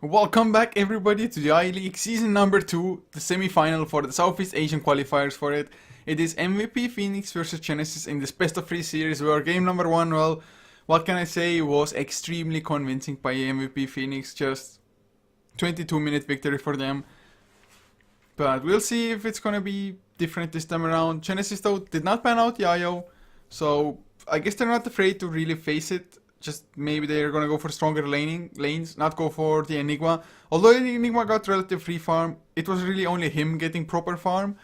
Welcome back everybody to the I-League Season number 2, the semi-final for the Southeast Asian qualifiers for it. It is MVP.Phoenix versus Genysis in this best of 3 series where game number 1, well, what can I say, was extremely convincing by MVP.Phoenix, just 22-minute victory for them. But we'll see if it's gonna be different this time around. Genysis though did not ban out the IO, so I guess they're not afraid to really face it. Just maybe they're gonna go for stronger lanes, not go for the Enigma. Although the Enigma got relative free farm, it was really only him getting proper farm,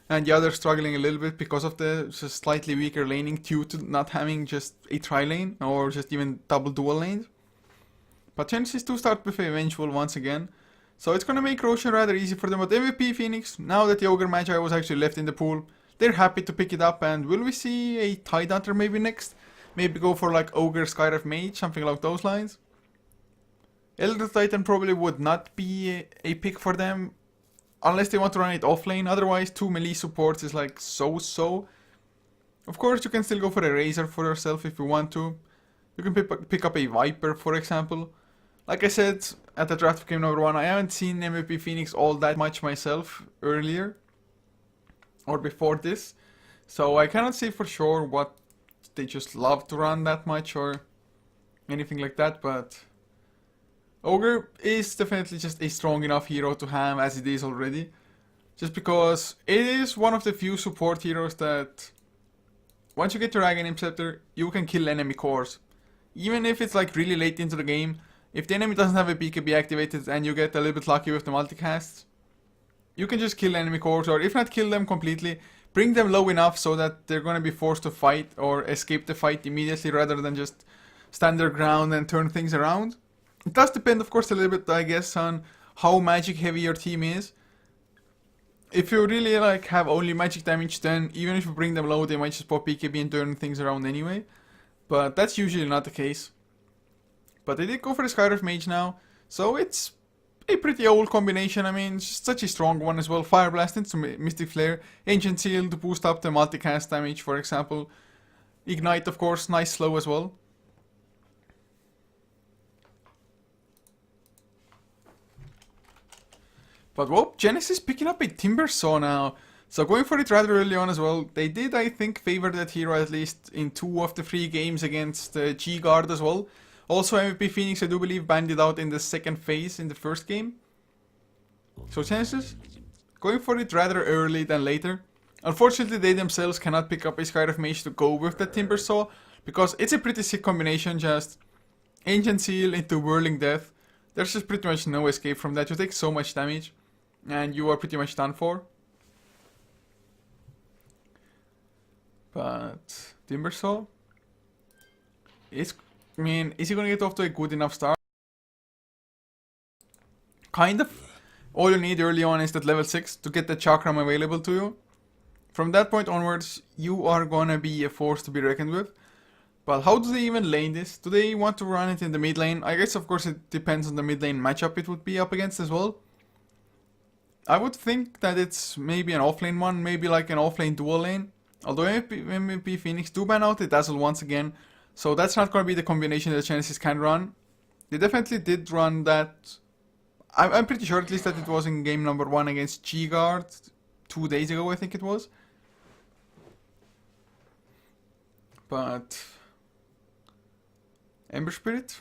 and the others struggling a little bit because of the just slightly weaker laning due to not having just a tri-lane or just even double dual lanes. But Genysis do start with a Vengeful once again, so it's gonna make Roshan rather easy for them. But MVP.Phoenix, now that the Ogre Magi was actually left in the pool, they're happy to pick it up. And will we see a Tide Hunter maybe next? Maybe go for like Ogre, Skyref Mage, something along those lines. Elder Titan probably would not be a pick for them, unless they want to run it offlane. Otherwise, 2 melee supports is like so. Of course, you can still go for a Razor for yourself if you want to. You can pick up a Viper, for example. Like I said, at the draft of game number 1, I haven't seen MVP.Phoenix all that much myself earlier, or before this. So I cannot say for sure what they just love to run that much or anything like that, but Ogre is definitely just a strong enough hero to have as it is already. Just because it is one of the few support heroes that once you get your Aghanim Scepter, you can kill enemy cores. Even if it's like really late into the game, if the enemy doesn't have a BKB activated and you get a little bit lucky with the multicasts, you can just kill enemy cores, or if not kill them completely, bring them low enough so that they're going to be forced to fight or escape the fight immediately rather than just stand their ground and turn things around. It does depend, of course, a little bit, I guess, on how magic heavy your team is. If you really like have only magic damage, then even if you bring them low, they might just pop BKB and turn things around anyway. But that's usually not the case. But they did go for the Skyref Mage now, so it's a pretty old combination. I mean, such a strong one as well. Fire Blast into Mystic Flare, Ancient Seal to boost up the multicast damage, for example. Ignite, of course, nice slow as well. But whoa, Genysis picking up a Timber Saw now. So going for it rather early on as well. They did, I think, favor that hero at least in 2 of the 3 games against G-Guard as well. Also, MVP.Phoenix, I do believe, banned it out in the second phase in the first game. So Genysis going for it rather early than later. Unfortunately, they themselves cannot pick up a Skyref Mage to go with the Timber Saw, because it's a pretty sick combination, just Ancient Seal into Whirling Death. There's just pretty much no escape from that. You take so much damage, and you are pretty much done for. But Timber Saw is... I mean, is he gonna get off to a good enough start? Kind of. All you need early on is that level 6 to get the Chakram available to you. From that point onwards, you are gonna be a force to be reckoned with. But how do they even lane this? Do they want to run it in the mid lane? I guess, of course, it depends on the mid lane matchup it would be up against as well. I would think that it's maybe an offlane one, maybe like an offlane dual lane. Although MVP.Phoenix do ban out the Dazzle once again, so that's not going to be the combination that Genysis can run. They definitely did run that. I'm pretty sure at least that it was in game number 1 against G-Guard 2 days ago, I think it was. But Ember Spirit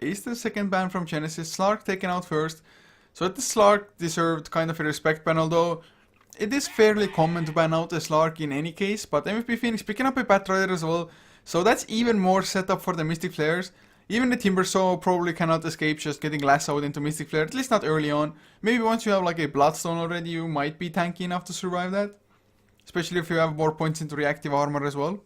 is the second ban from Genysis. Slark taken out first. So the Slark deserved kind of a respect ban, although it is fairly common to ban out a Slark in any case. But MVP.Phoenix picking up a Batrider as well. So that's even more setup for the Mystic Flares. Even the Timber Saw probably cannot escape just getting lassoed into Mystic Flare, at least not early on. Maybe once you have like a Bloodstone already, you might be tanky enough to survive that. Especially if you have more points into reactive armor as well.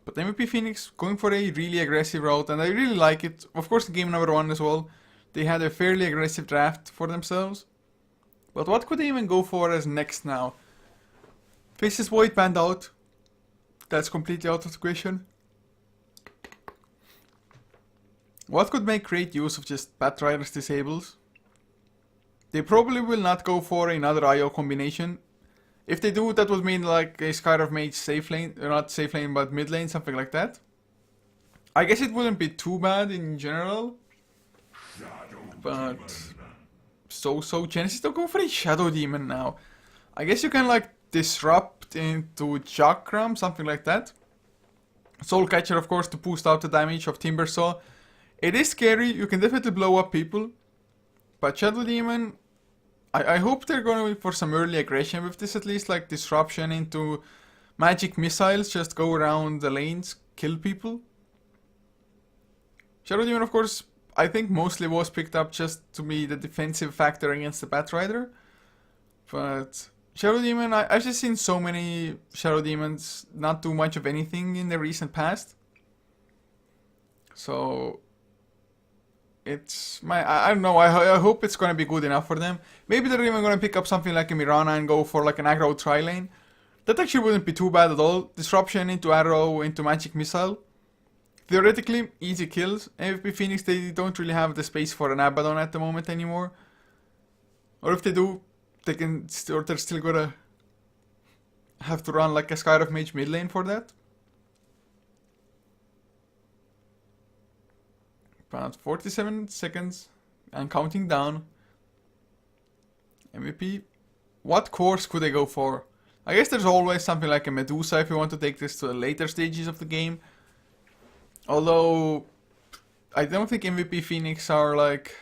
But MVP.Phoenix going for a really aggressive route, and I really like it. Of course, in game number 1 as well, they had a fairly aggressive draft for themselves. But what could they even go for as next now? Faces Void banned out. That's completely out of the question. What could make great use of just Batrider's disables? They probably will not go for another IO combination. If they do, that would mean like a Skyref Mage safe lane, not safe lane but mid lane, something like that. I guess it wouldn't be too bad in general, but so Genysis don't go for a Shadow Demon now. I guess you can like disrupt into Chakram, something like that. Soul Catcher, of course, to boost out the damage of Timbersaw. It is scary, you can definitely blow up people, but Shadow Demon, I hope they're going for some early aggression with this, at least like disruption into magic missiles, just go around the lanes, kill people. Shadow Demon, of course, I think mostly was picked up just to be the defensive factor against the Batrider. But Shadow Demon, I've just seen so many Shadow Demons not do much of anything in the recent past. So it's I don't know, I hope it's gonna be good enough for them. Maybe they're even gonna pick up something like a Mirana and go for like an aggro tri-lane. That actually wouldn't be too bad at all. Disruption into arrow, into magic missile. Theoretically, easy kills. MVP.Phoenix, they don't really have the space for an Abaddon at the moment anymore. Or if they do, they're still gonna have to run like a Skyrock Mage mid lane for that. About 47 seconds and counting down. MVP, what course could they go for? I guess there's always something like a Medusa if you want to take this to the later stages of the game. Although, I don't think MVP.Phoenix are like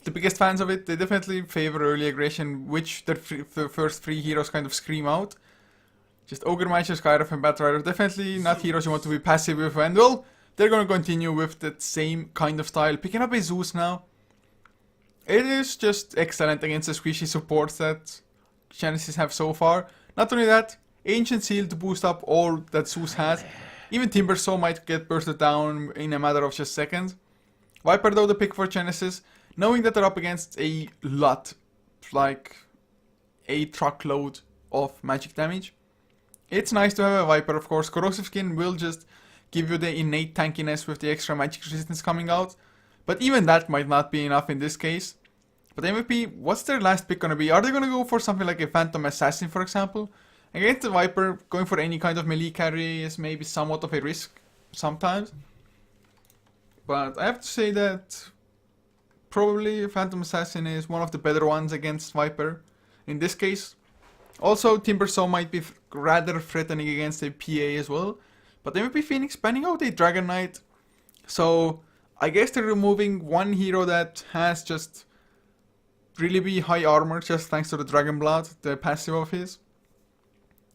the biggest fans of it. They definitely favor early aggression, which the first three heroes kind of scream out. Just Ogre Mage, Skyrock and Batrider, definitely not heroes you want to be passive with, and well, they're gonna continue with that same kind of style. Picking up a Zeus now. It is just excellent against the squishy supports that Genysis have so far. Not only that, Ancient Seal to boost up all that Zeus has. Even Timbersaw might get bursted down in a matter of just seconds. Viper though the pick for Genysis, knowing that they're up against a lot, like a truckload of magic damage. It's nice to have a Viper, of course. Corrosive Skin will just give you the innate tankiness with the extra magic resistance coming out. But even that might not be enough in this case. But MVP, what's their last pick gonna be? Are they gonna go for something like a Phantom Assassin, for example? Against the Viper, going for any kind of melee carry is maybe somewhat of a risk sometimes. But I have to say that probably Phantom Assassin is one of the better ones against Viper in this case. Also, Timbersaw might be rather threatening against a PA as well. But MVP.Phoenix banning out a Dragon Knight. So I guess they're removing one hero that has just really be high armor just thanks to the Dragon Blood, the passive of his.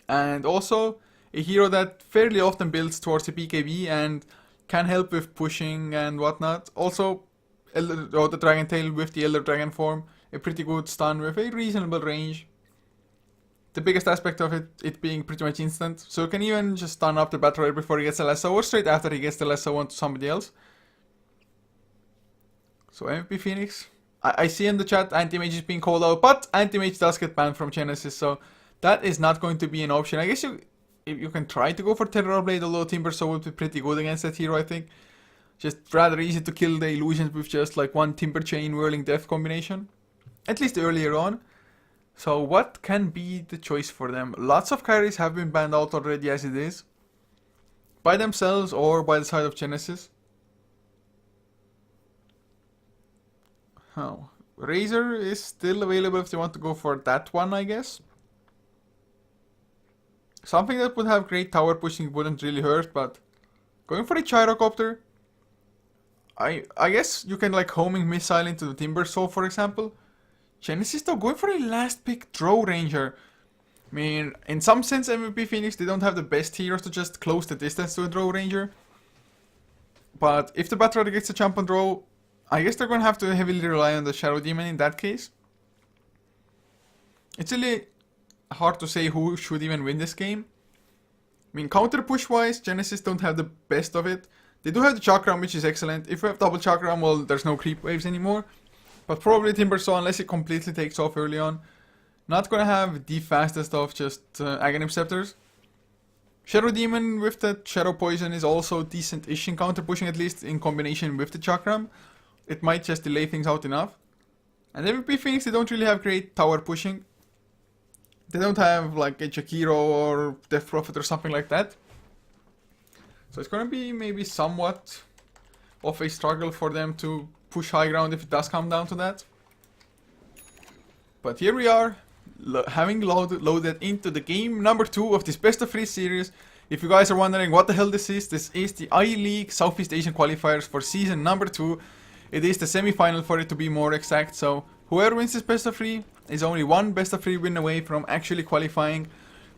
And also a hero that fairly often builds towards the BKB and can help with pushing and whatnot. Also, the Dragon Tail with the Elder Dragon form, a pretty good stun with a reasonable range. The biggest aspect of it being pretty much instant, so you can even just stun up the Batrider before he gets the lasso or straight after he gets the lasso onto somebody else. So MVP.Phoenix, I see in the chat Anti-Mage is being called out, but Anti-Mage does get banned from Genysis, so that is not going to be an option. I guess you can try to go for Terror Blade, although Timbersaw would be pretty good against that hero, I think. Just rather easy to kill the illusions with just like one Timber Chain Whirling Death combination. At least earlier on. So what can be the choice for them? Lots of carries have been banned out already as it is. By themselves or by the side of Genysis. Oh, Razor is still available if they want to go for that one, I guess. Something that would have great tower pushing wouldn't really hurt, but going for a Gyrocopter. I guess you can like homing missile into the Timbersaw, for example. Genysis though going for a last pick Drow Ranger. I mean, in some sense MVP.Phoenix, they don't have the best heroes to just close the distance to a Drow Ranger. But if the Batrider gets a jump on Drow, I guess they're going to have to heavily rely on the Shadow Demon in that case. It's really hard to say who should even win this game. I mean, counter push wise, Genysis don't have the best of it. They do have the Chakram, which is excellent. If we have double Chakram, well, there's no creep waves anymore. But probably Timbersaw, unless it completely takes off early on. Not gonna have the fastest of just Aghanim Scepters. Shadow Demon with the Shadow Poison is also decent-ish in counter pushing, at least in combination with the Chakram. It might just delay things out enough. And MVP.Phoenix, they don't really have great tower pushing. They don't have like a Jakiro or Death Prophet or something like that. So it's gonna be maybe somewhat of a struggle for them to push high ground if it does come down to that. But here we are, having loaded into the game number 2 of this best of 3 series. If you guys are wondering what the hell this is the I-League Southeast Asian qualifiers for season number 2. It is the semi-final for it to be more exact, so whoever wins this best of 3 is only one best of 3 win away from actually qualifying.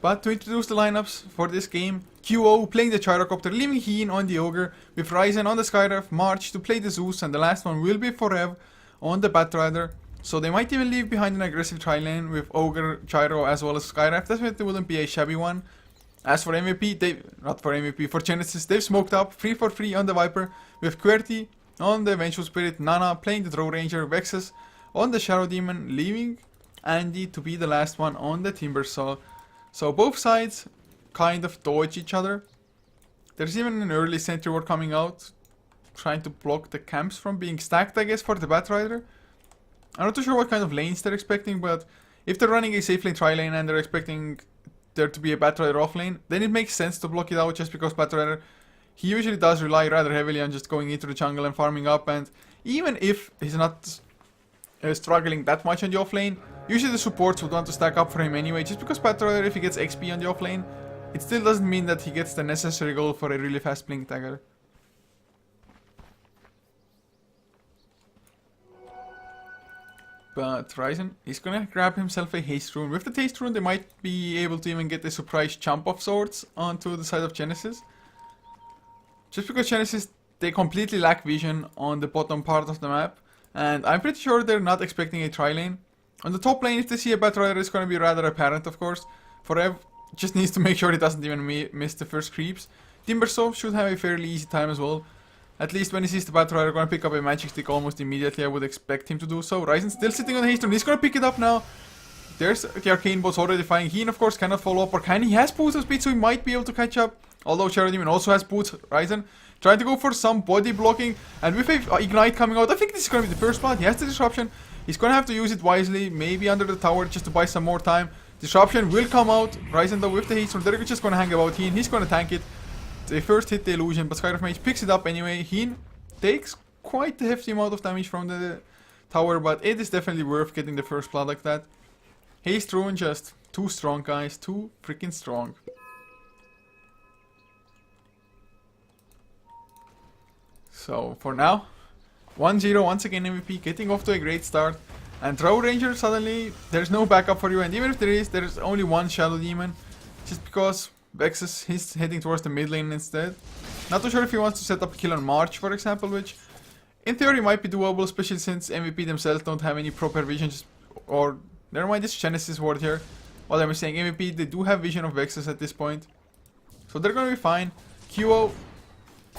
But to introduce the lineups for this game, QO playing the Gyrocopter, leaving Heen on the Ogre, with Ryzen on the Skyref, March to play the Zeus, and the last one will be Forev on the Batrider. So they might even leave behind an aggressive tri lane with Ogre, Gyro as well as Skyref. Definitely wouldn't be a shabby one. As for MVP, for Genysis, they've smoked up 3 for 3 on the Viper, with QWERTY on the Vengeful Spirit, Nana playing the Drow Ranger, Vexus on the Shadow Demon, leaving Andy to be the last one on the Timbersaw. So both sides kind of dodge each other. There's even an early sentry ward coming out, trying to block the camps from being stacked, I guess, for the Batrider. I'm not too sure what kind of lanes they're expecting, but if they're running a safe lane tri lane and they're expecting there to be a Batrider off lane, then it makes sense to block it out, just because Batrider, he usually does rely rather heavily on just going into the jungle and farming up, and even if he's not struggling that much on the off lane, usually the supports would want to stack up for him anyway, just because Batrider, if he gets XP on the off lane, it still doesn't mean that he gets the necessary gold for a really fast blink dagger. But Ryzen is gonna grab himself a haste rune. With the haste rune, they might be able to even get a surprise jump of sorts onto the side of Genysis. Just because Genysis, they completely lack vision on the bottom part of the map, and I'm pretty sure they're not expecting a tri lane. On the top lane, if they see a Batrider, it's gonna be rather apparent, of course. Forev just needs to make sure he doesn't even miss the first creeps. Timbersaw should have a fairly easy time as well. At least when he sees the Batrider gonna pick up a magic stick almost immediately, I would expect him to do so. Ryzen still sitting on the haste rune, he's gonna pick it up now. There's the arcane boss already flying. Heen, of course, cannot follow up, or can he? Has boots of speed, so he might be able to catch up. Although Shadow Demon also has boots. Ryzen trying to go for some body blocking, and with a ignite coming out, I think this is gonna be the first blood. He has the disruption. He's gonna have to use it wisely, maybe under the tower just to buy some more time. Disruption will come out. Ryzen though with the haste rune, they're just gonna hang about Heen. He's gonna tank it. They first hit the illusion, but Skyref Mage picks it up anyway. Heen takes quite a hefty amount of damage from the tower, but it is definitely worth getting the first blood like that. Haste rune just too strong, guys. Too freaking strong. So for now, 1-0 once again MVP, getting off to a great start. And Drow Ranger, suddenly there's no backup for you, and even if there is, there's only one Shadow Demon. Just because Vexus, he's heading towards the mid lane instead. Not too sure if he wants to set up a kill on March, for example, which in theory might be doable, especially since MVP themselves don't have any proper vision. Or, never mind, this Genysis ward here. What I'm saying, MVP, they do have vision of Vexus at this point. So they're gonna be fine. QO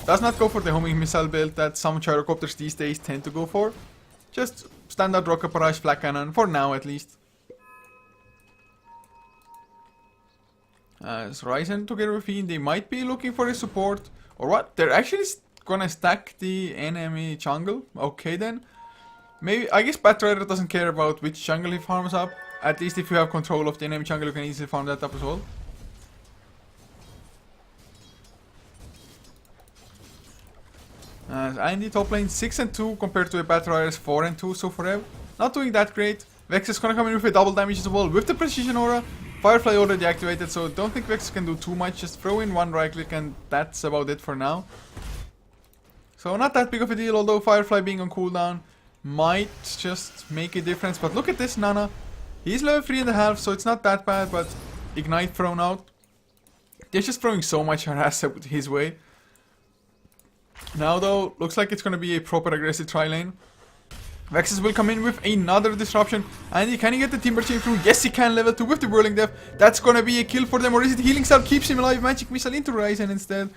does not go for the homing missile build that some Gyrocopters these days tend to go for. Just standard rocket barrage, flak cannon, for now at least. As Ryzen together with Heen, they might be looking for a support. Or what? They're actually gonna stack the enemy jungle? Okay then. Maybe, I guess Batrider doesn't care about which jungle he farms up. At least if you have control of the enemy jungle, you can easily farm that up as well. Andy top lane 6-2 compared to a Batrider's 4-2 so far. Not doing that great. Vex is gonna come in with a double damage as well with the precision aura. Firefly already activated, so don't think Vex can do too much. Just throw in one right click and that's about it for now. So not that big of a deal, although Firefly being on cooldown might just make a difference. But look at this Nana. He's level 3.5, so it's not that bad, but Ignite thrown out. They're just throwing so much harass his way. Now though, looks like it's gonna be a proper aggressive tri lane. Vexus will come in with another disruption. And can he get the Timber Chain through? Yes, he can, level 2 with the Whirling Death. That's gonna be a kill for them. Or is it Healing Salve keeps him alive? Magic Missile into Ryzen instead.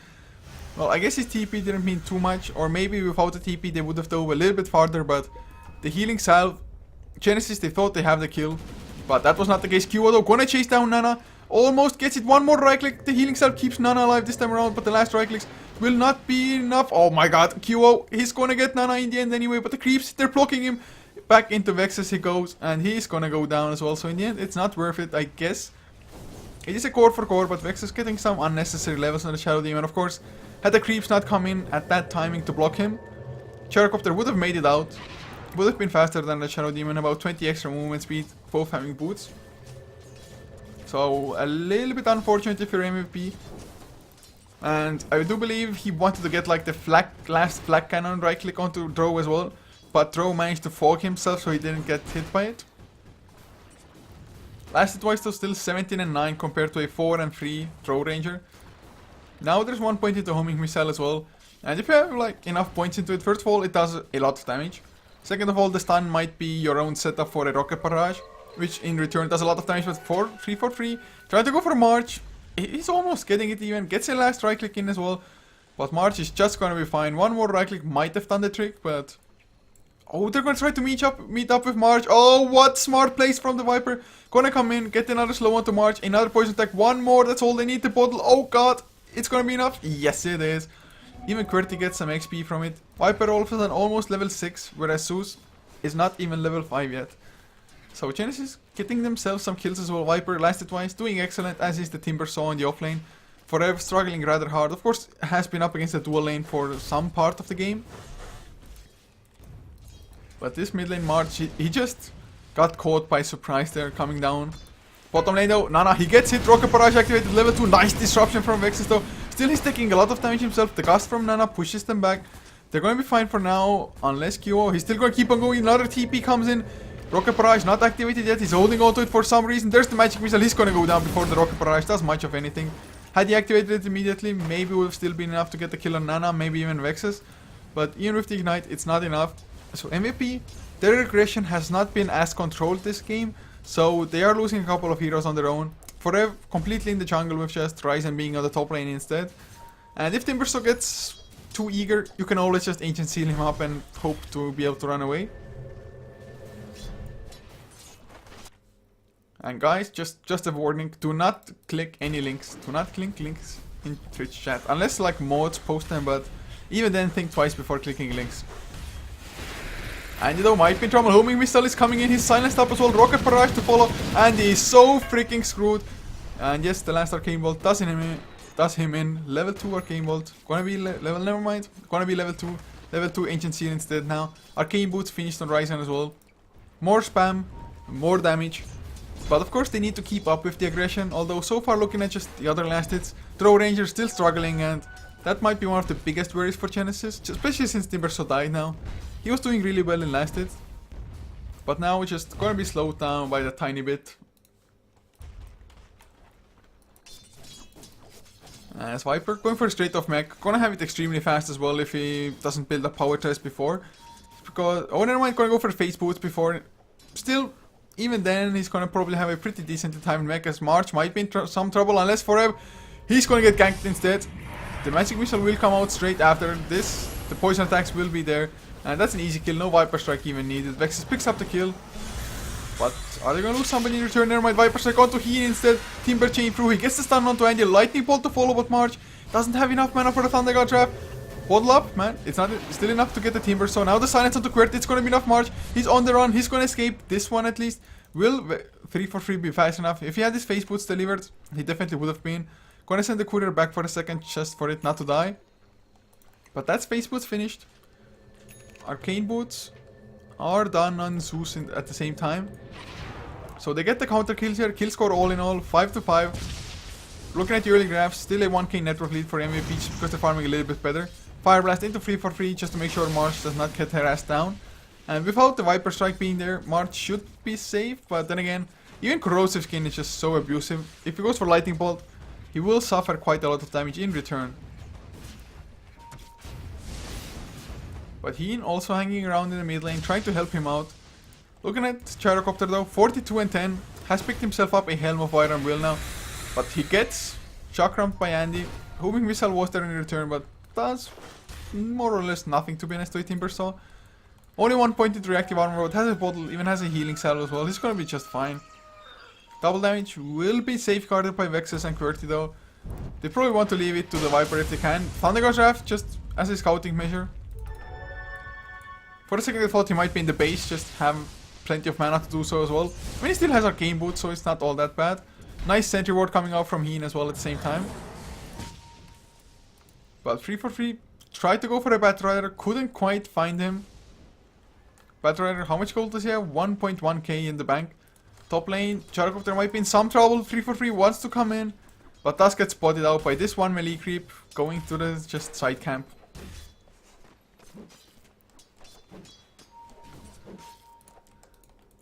Well, I guess his TP didn't mean too much. Or maybe without the TP they would have dove a little bit farther. But the Healing Salve, Genysis, they thought they have the kill. But that was not the case. QO though gonna chase down Nana. Almost gets it. One more right click. The Healing Salve keeps Nana alive this time around. But the last right clicks will not be enough. Oh my god, QO, he's gonna get Nana in the end anyway, but the creeps, they're blocking him. Back into Vexus he goes, and he's gonna go down as well, so in the end, it's not worth it, I guess. It is a core for core, but Vexus getting some unnecessary levels on the Shadow Demon, of course. Had the creeps not come in at that timing to block him, Gyrocopter would have made it out. Would have been faster than the Shadow Demon, about 20 extra movement speed, both having boots. So a little bit unfortunate if you're MVP. And I do believe he wanted to get like the last flak cannon right click onto Drow as well. But Drow managed to fog himself so he didn't get hit by it. Last hit wise though still 17 and 9 compared to a 4 and 3 Drow Ranger. Now there's 1 point into homing missile as well. And if you have like enough points into it, first of all it does a lot of damage. Second of all, the stun might be your own setup for a rocket barrage, which in return does a lot of damage with 3 for 3. Trying to go for March. He's almost getting it even. Gets a last right click in as well. But March is just gonna be fine. One more right click might have done the trick, but... Oh, they're gonna try to meet up with March. Oh, what smart plays from the Viper. Gonna come in, get another slow one to March. Another poison attack. One more, that's all they need. The bottle. Oh god, it's gonna be enough. Yes, it is. Even QWERTY gets some XP from it. Viper all of a sudden almost level 6, whereas Zeus is not even level 5 yet. So Genysis getting themselves some kills as well. Viper lasted twice, doing excellent, as is the Timbersaw in the offlane. Forever struggling rather hard. Of course, has been up against the dual lane for some part of the game. But this mid lane March, he just got caught by surprise there, coming down. Bottom lane though, Nana, he gets hit, Rocket Barrage activated, level 2, nice disruption from Vexus though. Still he's taking a lot of damage himself, the gust from Nana pushes them back. They're going to be fine for now, unless QO, he's still going to keep on going, another TP comes in. Rocket Barrage not activated yet, he's holding on to it for some reason. There's the Magic Missile, he's going to go down before the Rocket Barrage does much of anything. Had he activated it immediately, maybe would have still been enough to get the kill on Nana, maybe even Vexus. But even with the Ignite, it's not enough. So MVP, their regression has not been as controlled this game. So they are losing a couple of heroes on their own. Forever completely in the jungle with just Ryzen being on the top lane instead. And if Timbersaw gets too eager, you can always just Ancient Seal him up and hope to be able to run away. And guys, just a warning, do not click any links. Do not click links in Twitch chat. Unless like mods post them, but even then think twice before clicking links. And you know, might be in trouble. Homing Missile is coming in. He's silenced up as well. Rocket Barrage to follow. And he's so freaking screwed. And yes, the last Arcane Bolt does him in. Level 2 Arcane Bolt. Gonna be level, never mind. Gonna be level 2. Level 2 Ancient Seal instead now. Arcane Boots finished on Ryzen as well. More spam. More damage. But of course they need to keep up with the aggression. Although so far looking at just the other last hits. Drow Ranger still struggling, and that might be one of the biggest worries for Genysis. Especially since Timbersaw died now. He was doing really well in last hit. But now we're just gonna be slowed down by that tiny bit. As Viper going for a straight off mech. Gonna have it extremely fast as well if he doesn't build a power test before. Because, oh never mind, gonna go for face boots before. Still, even then he's gonna probably have a pretty decent timed mech, as March might be in some trouble unless Forever he's gonna get ganked instead. The Magic Missile will come out straight after this. The poison attacks will be there. And that's an easy kill, no Viper Strike even needed. Vexus picks up the kill. But are they gonna lose somebody in return? Never mind, Viper Strike onto Heen instead. Timber chain through, he gets the stun onto Andy. Lightning Bolt to follow, but March doesn't have enough mana for the Thunder God Trap. Bottle up, man. It's not still enough to get the Timber. So now the silence onto QWERTY. It's gonna be enough March. He's on the run, he's gonna escape. This one at least. Will 3 for 3 be fast enough? If he had his face boots delivered, he definitely would have been. Gonna send the courier back for a second just for it not to die. But that's face boots finished. Arcane Boots are done on Zeus at the same time. So they get the counter kills here. Kill score all in all 5 to 5. Looking at the early graphs, still a 1k network lead for MVP just because they're farming a little bit better. Fire Blast into 3 for 3 just to make sure March does not get harassed down. And without the Viper Strike being there, March should be safe. But then again, even Corrosive Skin is just so abusive. If he goes for Lightning Bolt, he will suffer quite a lot of damage in return. But Heen also hanging around in the mid lane, trying to help him out. Looking at Gyrocopter though, 42 and 10. Has picked himself up a Helm of Iron Will now. But he gets chakrammed by Andy. Homing Missile was there in return, but does more or less nothing to be honest to a Timbersaw. Only 1 point into reactive armor, but has a bottle, even has a healing salve as well. He's gonna be just fine. Double damage will be safeguarded by Vexus and QWERTY though. They probably want to leave it to the Viper if they can. Thunder God Draft just as a scouting measure. For a second I thought he might be in the base, just have plenty of mana to do so as well. I mean, he still has Arcane Boots, so it's not all that bad. Nice sentry ward coming out from Heen as well at the same time. But 3 for 3, Tried to go for a Batrider, couldn't quite find him. Batrider, how much gold does he have? 1.1k in the bank. Top lane, Gyrocopter might be in some trouble. 343 wants to come in, but does get spotted out by this one melee creep going to the just side camp.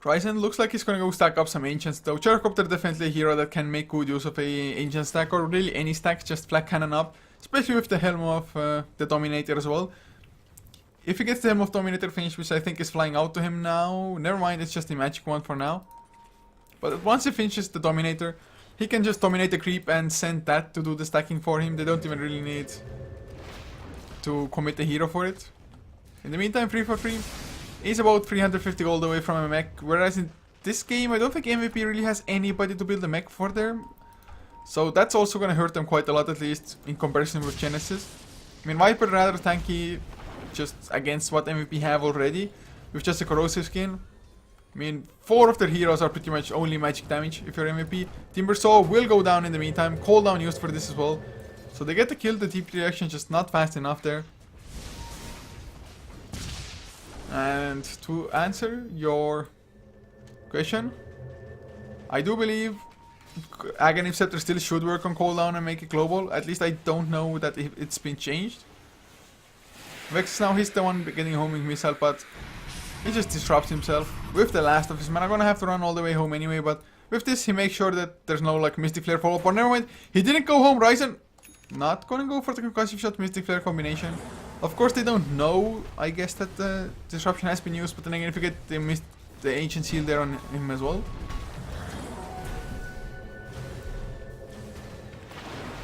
Ryzen looks like he's gonna go stack up some ancients though. Gyrocopter definitely a hero that can make good use of a ancient stack, or really any stack, just flat cannon up. Especially with the helm of the Dominator as well. If he gets the helm of Dominator finish, which I think is flying out to him now. Never mind, it's just a magic one for now. But once he finishes the Dominator, he can just dominate the creep and send that to do the stacking for him. They don't even really need to commit a hero for it. In the meantime, 343 is about 350 gold away from a mech. Whereas in this game, I don't think MVP really has anybody to build a mech for them. So that's also gonna hurt them quite a lot, at least in comparison with Genysis. I mean, Viper rather tanky just against what MVP have already, with just a corrosive skin. I mean, 4 of their heroes are pretty much only magic damage if you're MVP. Timbersaw will go down in the meantime, cooldown used for this as well. So they get to kill the TP reaction, just not fast enough there. And to answer your question, I do believe Aghanim Scepter still should work on cooldown and make it global. At least I don't know that it's been changed. Vex now, he's the one getting homing missile, but he just disrupts himself with the last of his mana. Gonna have to run all the way home anyway, but with this he makes sure that there's no like Mystic Flare follow-up. But never mind, he didn't go home. Ryzen not gonna go for the concussive shot Mystic Flare combination. Of course they don't know, I guess, that the disruption has been used, but then again, if you get the ancient seal there on him as well.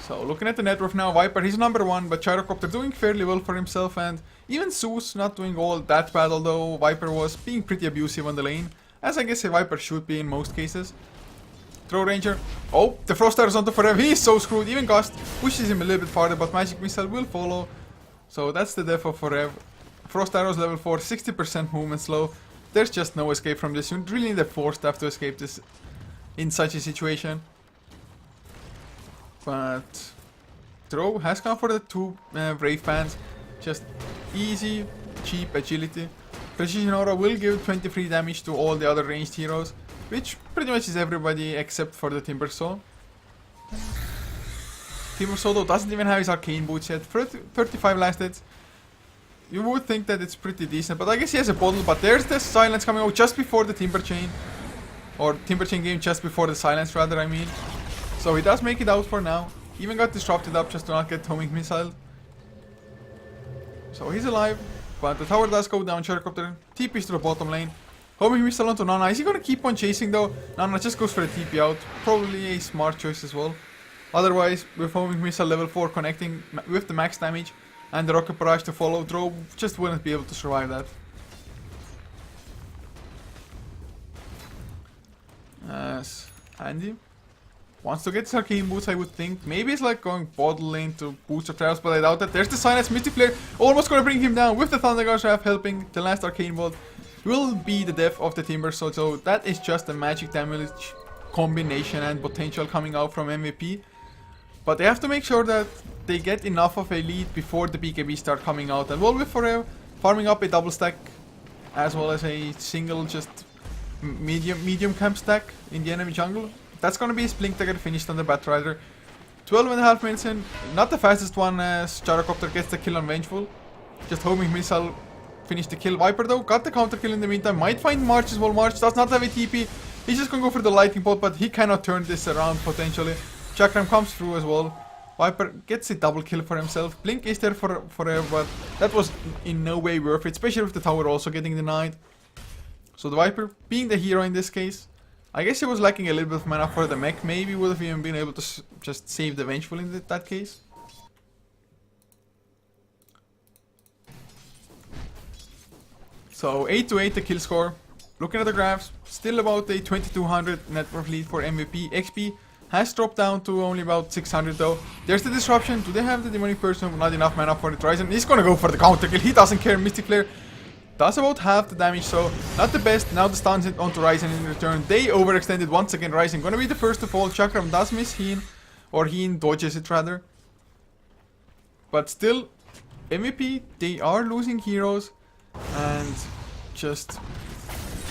So looking at the net worth now, Viper, he's number 1, but Gyrocopter doing fairly well for himself, and even Zeus not doing all that bad, although Viper was being pretty abusive on the lane, as I guess a Viper should be in most cases. Throw Ranger. Oh, the Frost Arrows onto Forever. He is so screwed. Even Gust pushes him a little bit farther, but Magic Missile will follow. So that's the death of Forever. Frost Arrows level 4, 60% movement slow. There's just no escape from this. You really need a Force Staff to escape this in such a situation. But Throw has gone for the 2 Brave Fans. Just easy, cheap agility. Precision Aura will give 23 damage to all the other ranged heroes, which pretty much is everybody except for the Timbersaw. Timbersaw though doesn't even have his arcane boots yet. 35 last hits. You would think that it's pretty decent, but I guess he has a bottle. But there's the silence coming out just before the Timber Chain. Or Timber Chain game just before the silence rather, I mean. So he does make it out for now. Even got disrupted up just to not get homing missile. So he's alive, but the tower does go down. Gyrocopter TPs to the bottom lane. Homing missile onto Nana. Is he gonna keep on chasing though? Nana just goes for the TP out. Probably a smart choice as well. Otherwise, with homing missile level 4 connecting with the max damage and the rocket barrage to follow, Drow just wouldn't be able to survive that. As Andy wants to get his arcane boots, I would think. Maybe it's like going bottle lane to boost of trials, but I doubt that. There's the silence. Mystic Flare almost gonna bring him down with the Thunder Guard Shaft helping. The last arcane bolt will be the death of the Timber, so that is just a magic damage combination and potential coming out from MVP. But they have to make sure that they get enough of a lead before the BKB start coming out. And Wolf Forever farming up a double stack as well as a single just medium camp stack in the enemy jungle. That's gonna be his Blink Dagger finished on the Batrider. 12.5 minutes in, not the fastest one as Gyrocopter gets the kill on Vengeful. Just homing missile, finish the kill. Viper though, got the counter kill in the meantime, might find March as well. March does not have a TP. He's just gonna go for the lightning bolt, but he cannot turn this around potentially. Chakram comes through as well. Viper gets a double kill for himself. Blink is there forever, but that was in no way worth it, especially with the tower also getting denied. So the Viper, being the hero in this case, I guess he was lacking a little bit of mana for the mech. Maybe would have even been able to just save the Vengeful in that case. So 8 to 8 the kill score. Looking at the graphs, still about a 2200 net worth lead for MVP. XP has dropped down to only about 600 though. There's the disruption. Do they have the demonic person? Not enough mana for the Ryzen. He's gonna go for the counter kill. He doesn't care. Mystic Flare does about half the damage, so not the best. Now the stuns onto Ryzen in return. They overextended once again. Ryzen gonna be the first to fall. Chakram does miss Heen, or Heen dodges it rather. But still, MVP, they are losing heroes. And just...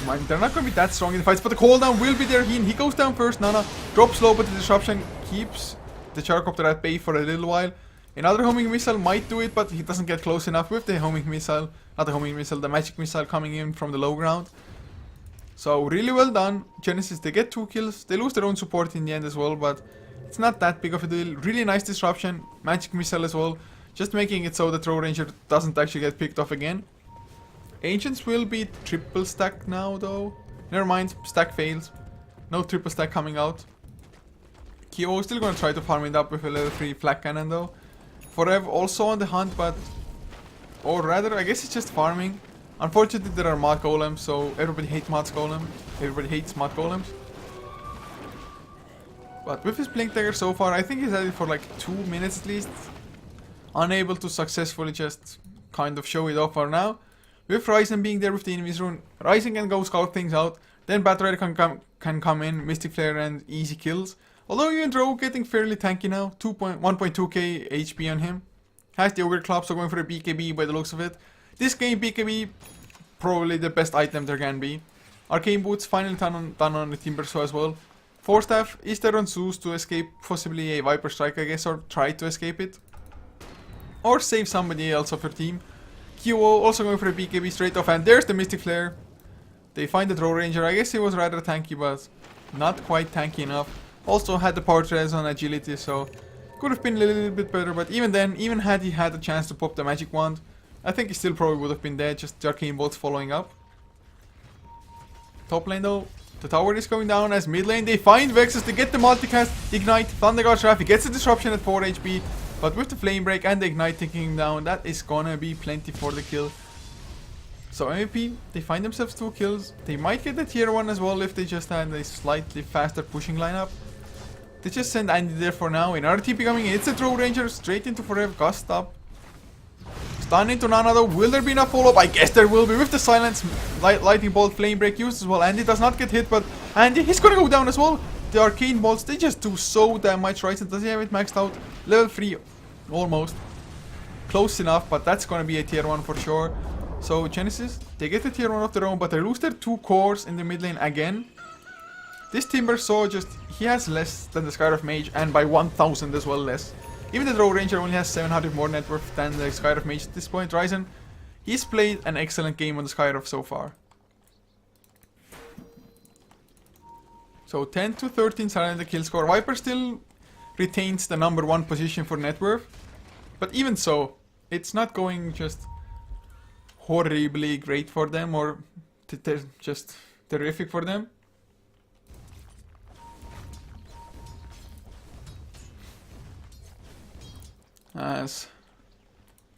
they're not going to be that strong in the fights, but the cooldown will be there. He goes down first. Nana drops low, but the disruption keeps the Gyrocopter at bay for a little while. Another homing missile might do it, but he doesn't get close enough with the homing missile. Not the homing missile, the magic missile coming in from the low ground. So really well done. Genysis, they get 2 kills. They lose their own support in the end as well, but it's not that big of a deal. Really nice disruption. Magic missile as well. Just making it so the Throw Ranger doesn't actually get picked off again. Ancients will be triple stack now though. Never mind, stack fails. No triple stack coming out. Kyo is still gonna try to farm it up with a level 3 flak cannon though. Forev also on the hunt, but... or rather, I guess it's just farming. Unfortunately, there are mod golems, so everybody hates mod golems. But with his blink dagger so far, I think he's had it for like 2 minutes at least. Unable to successfully just kind of show it off for now. With Ryzen being there with the enemy's rune, Ryzen can go scout things out. Then Batrider can come in, Mystic Flare and easy kills. Although even Drow getting fairly tanky now, 1.2k HP on him. Has the Ogre Club, so going for a BKB by the looks of it. This game BKB, probably the best item there can be. Arcane Boots finally done on the Timber Saw as well. Force Staff is there on Zeus to escape possibly a Viper Strike I guess, or try to escape it. Or save somebody else of your team. QO also going for a BKB straight off, and there's the Mystic Flare. They find the Throw Ranger. I guess he was rather tanky, but not quite tanky enough. Also had the power res on agility, so could have been a little bit better, but even then, even had he had a chance to pop the magic wand, I think he still probably would have been dead, just the arcane bolts following up. Top lane though, the tower is going down as mid lane. They find Vexus, they get the multicast, ignite, Thunder God Trap, he gets the disruption at 4 HP, but with the flame break and the ignite taking him down, that is gonna be plenty for the kill. So MVP, they find themselves 2 kills. They might get the tier 1 as well if they just had a slightly faster pushing lineup. They just send Andy there for now. Another TP coming in. It's a Throw Ranger straight into Forever. Gust up. Stun into Nana though. Will there be enough follow-up? I guess there will be with the silence. Lightning Bolt, Flame Break used as well. Andy does not get hit, but Andy, he's gonna go down as well. The Arcane Bolts, they just do so damn much. Ryzen, does he have it maxed out? Level 3, almost. Close enough, but that's gonna be a tier 1 for sure. So Genysis, they get the tier 1 of their own, but they lose their 2 cores in the mid lane again. This Timber Saw just, he has less than the Skyrift Mage, and by 1000 as well less. Even the Throw Ranger only has 700 more net worth than the Skyrift Mage at this point. Ryzen, he's played an excellent game on the Skyrift so far. So 10 to 13 silent the kill score. Viper still retains the number 1 position for net worth. But even so, it's not going just horribly great for them, or just terrific for them. As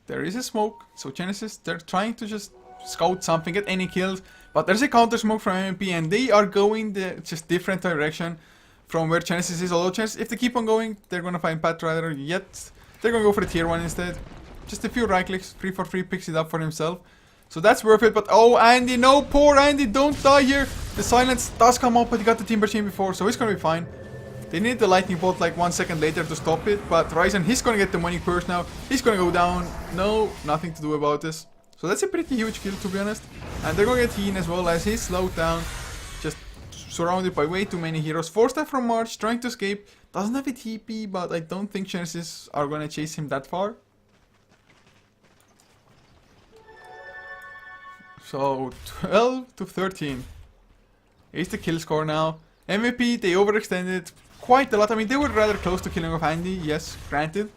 there is a smoke, so Genysis, they're trying to just scout something, get any kills, but there's a counter smoke from MP and they are going the just different direction from where Genysis is. Although Genysis, if they keep on going, they're gonna find Batrider, yet they're gonna go for a tier 1 instead. Just a few right clicks, 3 for 3 picks it up for himself. So that's worth it, but oh Andy, no, poor Andy, don't die here. The silence does come up, but he got the Timber Chain before, so he's gonna be fine. They need the Lightning Bolt like 1 second later to stop it, but Ryzen, he's gonna get the money purse now. He's gonna go down. No, nothing to do about this. So that's a pretty huge kill, to be honest. And they're gonna get Heen as well, as he's slowed down. Just surrounded by way too many heroes. Force Staff from March, trying to escape. Doesn't have a TP, but I don't think Genysis are gonna chase him that far. So 12 to 13 is the kill score now. MVP, they overextended quite a lot. I mean, they were rather close to killing off Andy, yes, granted.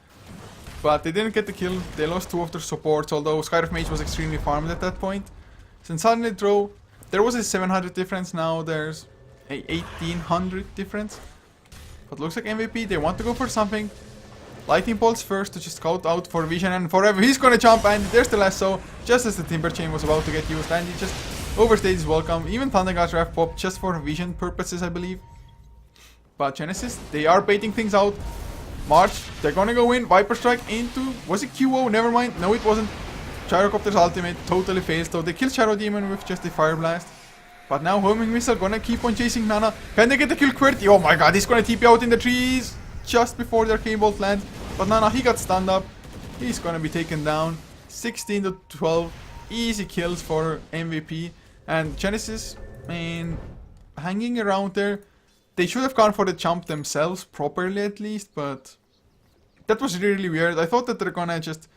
But they didn't get the kill. They lost 2 of their supports, although Skyrift Mage was extremely farmed at that point. Since suddenly Drow, there was a 700 difference, now there's a 1800 difference. But looks like MVP, they want to go for something. Lightning Bolts first to just scout out for vision, and forever he's gonna jump, and there's the lasso, just as the Timber Chain was about to get used, and he just overstayed his welcome. Even Thunder God Trap popped just for vision purposes, I believe. But Genysis, they are baiting things out. March, they're gonna go in, Viper Strike into, was it QO? Never mind, no it wasn't. Gyrocopter's ultimate totally fails, though they kill Shadow Demon with just a Fire Blast. But now Homing Missile gonna keep on chasing Nana. Can they get the kill QWERTY? Oh my god, he's gonna TP out in the trees just before their Arcane Bolt lands. But Nana, he got stunned up. He's gonna be taken down. 16 to 12. Easy kills for MVP. And Genysis, I mean, hanging around there. They should have gone for the jump themselves, properly at least, but that was really weird. I thought that they're gonna just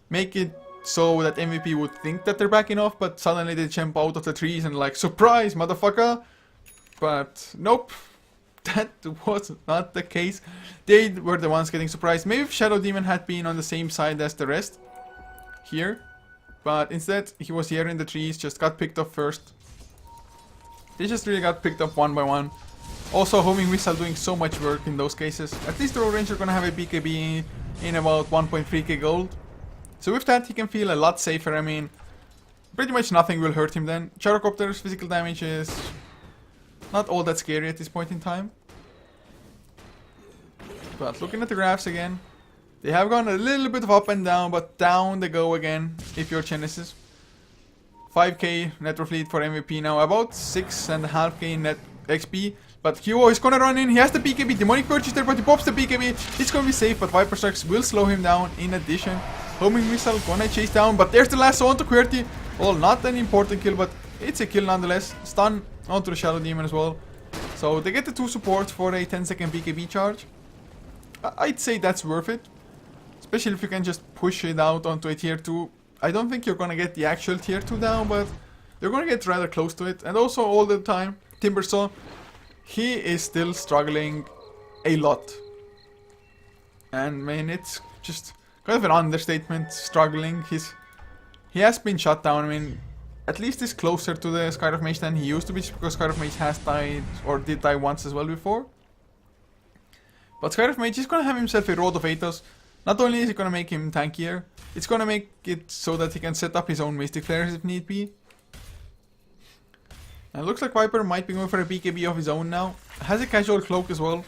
make it so that MVP would think that they're backing off, but suddenly they jump out of the trees and like, surprise, motherfucker! But nope, that was not the case. They were the ones getting surprised. Maybe if Shadow Demon had been on the same side as the rest here, but instead he was here in the trees, just got picked up first. They just really got picked up one by one. Also, Homing Missile doing so much work in those cases. At least the Road Ranger gonna have a BKB in about 1.3k gold. So with that he can feel a lot safer. I mean, pretty much nothing will hurt him then. Gyrocopter's physical damage is not all that scary at this point in time. But looking at the graphs again, they have gone a little bit of up and down, but down they go again if you're Genysis. 5k net worth lead for MVP now, about 6.5k net XP. But Hugo is gonna run in, he has the BKB, Demonic Purge is there, but he pops the BKB. It's gonna be safe, but Viper Strikes will slow him down in addition. Homing Missile gonna chase down, but there's the lasso onto QWERTY. Well, not an important kill, but it's a kill nonetheless. Stun onto the Shadow Demon as well. So they get the 2 supports for a 10-second BKB charge. I'd say that's worth it. Especially if you can just push it out onto a tier 2. I don't think you're gonna get the actual tier 2 down, but you're gonna get rather close to it. And also all the time, Timbersaw, he is still struggling a lot. And man, it's just kind of an understatement, struggling. He has been shut down. I mean, at least he's closer to the Skyrock Mage than he used to be, just because Skyrock Mage has died, or did die once as well before. But Skyrock Mage is gonna have himself a Road of Athos. Not only is it gonna make him tankier, it's gonna make it so that he can set up his own Mystic Flares if need be. And it looks like Viper might be going for a BKB of his own now. Has a casual cloak as well.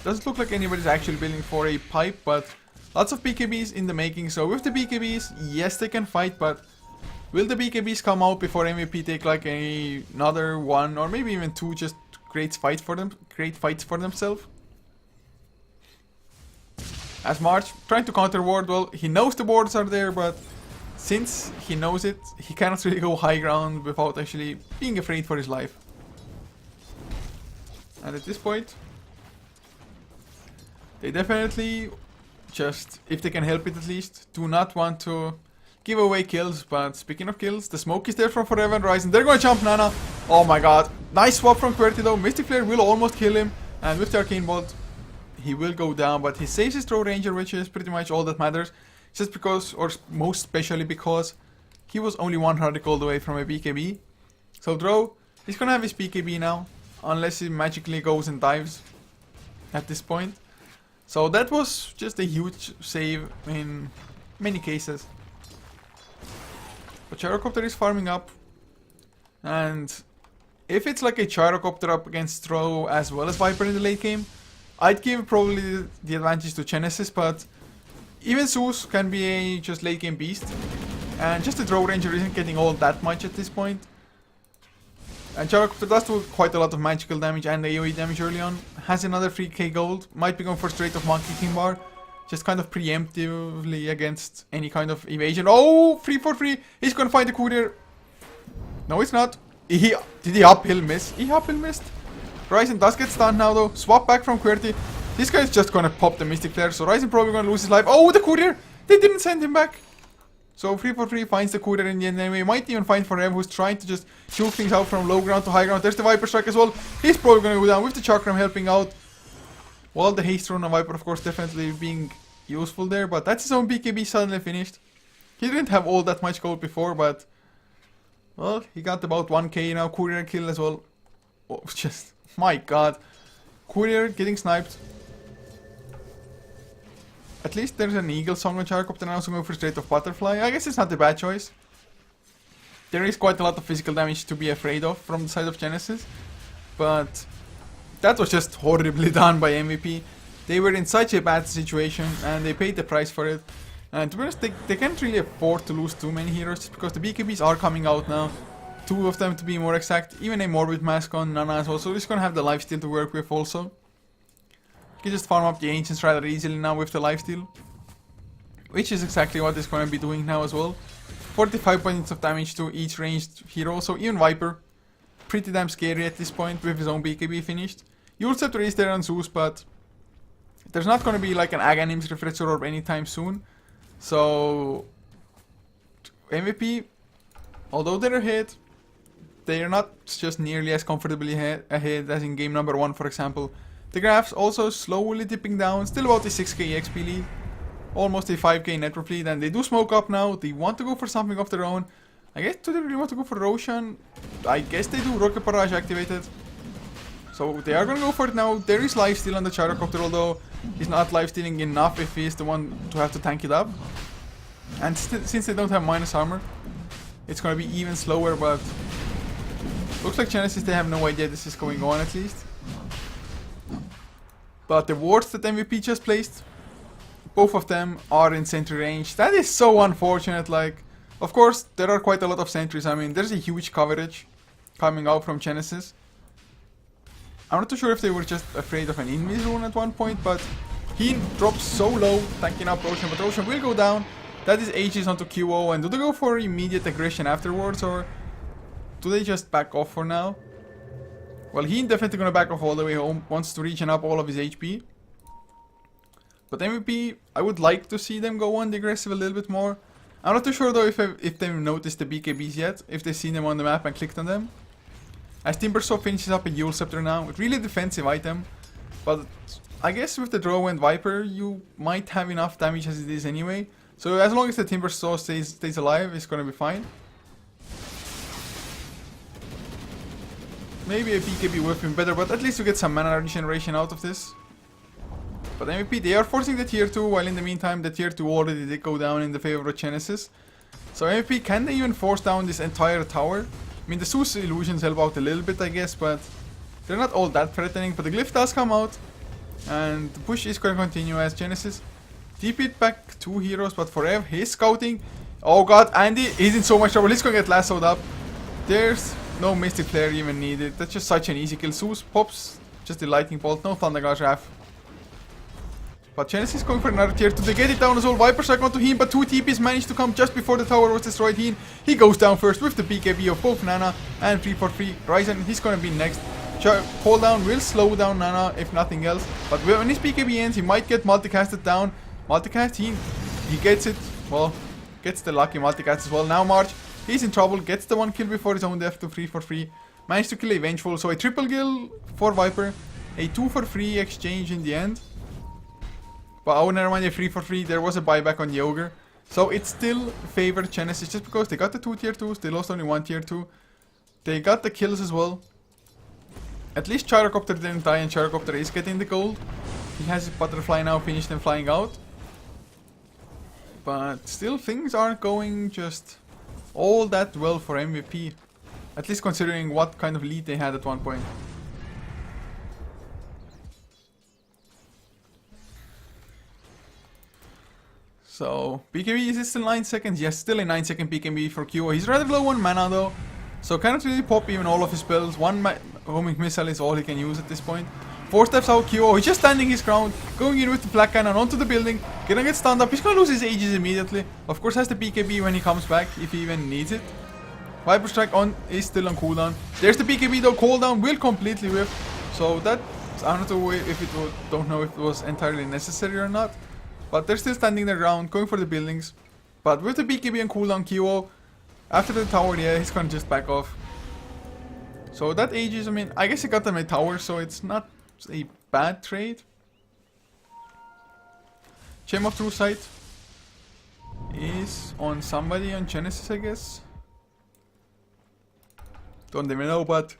Doesn't look like anybody's actually building for a pipe, but lots of BKBs in the making. So with the BKBs, yes, they can fight, but will the BKBs come out before MVP take like another 1 or maybe even 2 just great fights for themselves? As March trying to counter ward, well, he knows the wards are there, but since he knows it, he cannot really go high ground without actually being afraid for his life. And at this point, they definitely just, if they can help it at least, do not want to give away kills. But speaking of kills, the smoke is there from Forever and Rise, and they're gonna jump Nana. Oh my god, nice swap from QWERTY though. Mystic Flare will almost kill him, and with the Arcane Bolt, he will go down, but he saves his Road Ranger, which is pretty much all that matters. Just because, or most especially because, he was only 100 gold away from a BKB. So Drow, he's gonna have his BKB now, unless he magically goes and dives at this point. So that was just a huge save in many cases. But Gyrocopter is farming up, and if it's like a Gyrocopter up against Drow as well as Viper in the late game, I'd give probably the advantage to Genysis, but even Zeus can be a just late game beast, and just the Drow Ranger isn't getting all that much at this point. And Gyrocopter does do quite a lot of magical damage and AoE damage early on. Has another 3k gold, might be going for straight off Monkey King bar, just kind of preemptively against any kind of evasion. Oh, 3-4-3, he's gonna find the courier. No, it's not. Did he uphill miss? He uphill missed. Ryzen does get stunned now though. Swap back from QWERTY. This guy's just gonna pop the Mystic Flare, so Ryzen probably gonna lose his life. Oh, the courier! They didn't send him back. So 3-4-3 finds the courier in the end anyway. Might even find Forever, who's trying to just shoot things out from low ground to high ground. There's the Viper Strike as well. He's probably gonna go down with the Chakram helping out. Well, the haste rune on Viper, of course, definitely being useful there, but that's his own BKB suddenly finished. He didn't have all that much gold before, but well, he got about 1k now. Courier kill as well. Oh, just my god. Courier getting sniped. At least there's an Eagle Song on Gyrocopter now, so going for straight off Butterfly. I guess it's not a bad choice. There is quite a lot of physical damage to be afraid of from the side of Genysis, but that was just horribly done by MVP. They were in such a bad situation and they paid the price for it. And to be honest, they can't really afford to lose too many heroes just because the BKBs are coming out now. 2 of them to be more exact, even a Morbid Mask on Nana as well, so he's gonna have the lifesteal to work with also. You can just farm up the Ancients rather easily now with the lifesteal. which is exactly what it's going to be doing now as well. 45 points of damage to each ranged hero, so even Viper, pretty damn scary at this point with his own BKB finished. You'll set raise there on Zeus, but there's not going to be like an Aghanims Refresher Orb anytime soon. So MVP, although they're ahead, they are not just nearly as comfortably ahead as in game number 1, for example. The graphs also slowly dipping down, still about a 6k XP lead, almost a 5k net worth lead, and they do smoke up now. They want to go for something of their own. I guess, do they really want to go for Roshan? I guess they do. Rocket Barrage activated. So they are going to go for it now. There is lifesteal on the Gyrocopter, although he's not lifestealing enough if he's the one to have to tank it up. And since they don't have minus armor, it's going to be even slower, but looks like Genysis, they have no idea this is going on at least. But the wards that MVP just placed, both of them are in sentry range. That is so unfortunate. Like, of course, there are quite a lot of sentries. I mean, there's a huge coverage coming out from Genysis. I'm not too sure if they were just afraid of an invis rune at one point, but he drops so low, tanking up Roshan, but Roshan will go down. That is Aegis onto QO, and do they go for immediate aggression afterwards, or do they just back off for now? Well, he definitely gonna back off all the way home, wants to regen up all of his HP. But MVP, I would like to see them go on the aggressive a little bit more. I'm not too sure though if they've noticed the BKBs yet, if they've seen them on the map and clicked on them. As Timbersaw finishes up a Eul Scepter now, a really defensive item. But I guess with the Drow and Viper, you might have enough damage as it is anyway. So as long as the Timbersaw stays alive, it's gonna be fine. Maybe a BKB would have been better, but at least you get some mana regeneration out of this. But MVP, they are forcing the tier 2, while in the meantime the tier 2 already did go down in the favor of Genysis. So MVP, can they even force down this entire tower? I mean, the Zeus illusions help out a little bit, I guess, but they're not all that threatening. But the glyph does come out, and the push is going to continue as Genysis TP'd back 2 heroes, but for Ev, he's scouting. Oh god, Andy is in so much trouble. He's going to get lassoed up. There's no Mystic Flare even needed. That's just such an easy kill. Zeus pops just the Lightning Bolt, no Thunder Gush Wrath. But Genysis is going for another tier 2. They get it down as well. Viper Strike onto him, but 2 TPs managed to come just before the tower was destroyed. He goes down first with the BKB of both Nana and 343. Ryzen, he's going to be next. Cooldown will slow down Nana if nothing else. But when his BKB ends, he might get multicasted down. Multicast, he gets it. Well, gets the lucky multicast as well. Now March, he's in trouble. Gets the 1 kill before his own death to 343. Managed to kill a Vengeful. So a triple kill for Viper. A 2 for 3 exchange in the end. But oh, never mind, a 3 for 3. There was a buyback on the Ogre. So it still favored Genysis just because they got the 2 tier 2s. They lost only 1 tier 2. They got the kills as well. At least Gyrocopter didn't die, and Gyrocopter is getting the gold. He has his butterfly now finished and flying out. But still, things aren't going just all that well for MVP. At least considering what kind of lead they had at one point. So, BKB, is it still 9 seconds? Yes, still a 9 second BKB for QO. He's rather low on mana though, so cannot really pop even all of his spells. One homing missile is all he can use at this point. 4 steps out QO, he's just standing his ground, going in with the Black Cannon onto the building, gonna get stunned up. He's gonna lose his Aegis immediately. Of course has the BKB when he comes back, if he even needs it. Viper Strike on is still on cooldown. There's the BKB though, cooldown will completely whip. So that, I don't know if it was entirely necessary or not. But they're still standing their ground, going for the buildings. But with the BKB and cooldown QO, after the tower, yeah, he's gonna just back off. So that Aegis, I mean, I guess he got them a tower, so it's not a bad trade. Gem of True Sight is on somebody on Genysis, I guess. Don't even know, but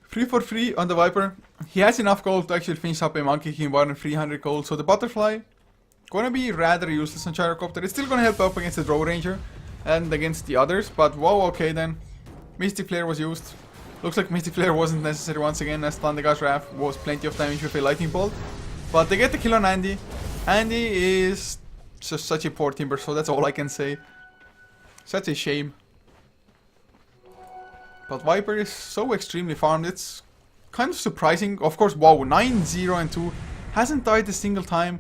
3 for 3 on the Viper. He has enough gold to actually finish up a Monkey King Bar and 300 gold. So the Butterfly gonna be rather useless on Gyrocopter. It's still gonna help up against the Drow Ranger and against the others. But whoa, okay then. Mystic Flare was used. Looks like Mystic Flare wasn't necessary once again, as Thundergush Wrath was plenty of damage with a Lightning Bolt. But they get the kill on Andy. Andy is just such a poor Timber, so that's all I can say. Such a shame. But Viper is so extremely farmed, it's kind of surprising. Of course, wow, 9-0 and 2. Hasn't died a single time.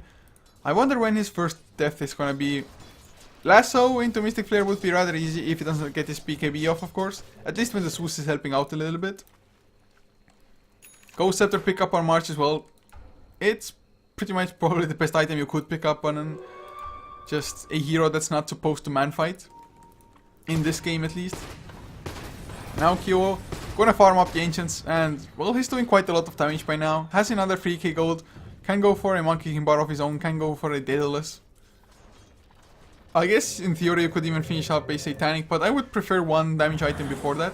I wonder when his first death is gonna be. Lasso into Mystic Flare would be rather easy if he doesn't get his BKB off, of course. At least when the Zeus is helping out a little bit. Ghost Scepter pick up on March as well. It's pretty much probably the best item you could pick up on just a hero that's not supposed to man fight. In this game at least. Now Kyo gonna farm up the Ancients and, well, he's doing quite a lot of damage by now. Has another 3k gold. Can go for a Monkey King bar of his own. Can go for a Daedalus. I guess in theory you could even finish up a Satanic, but I would prefer one damage item before that.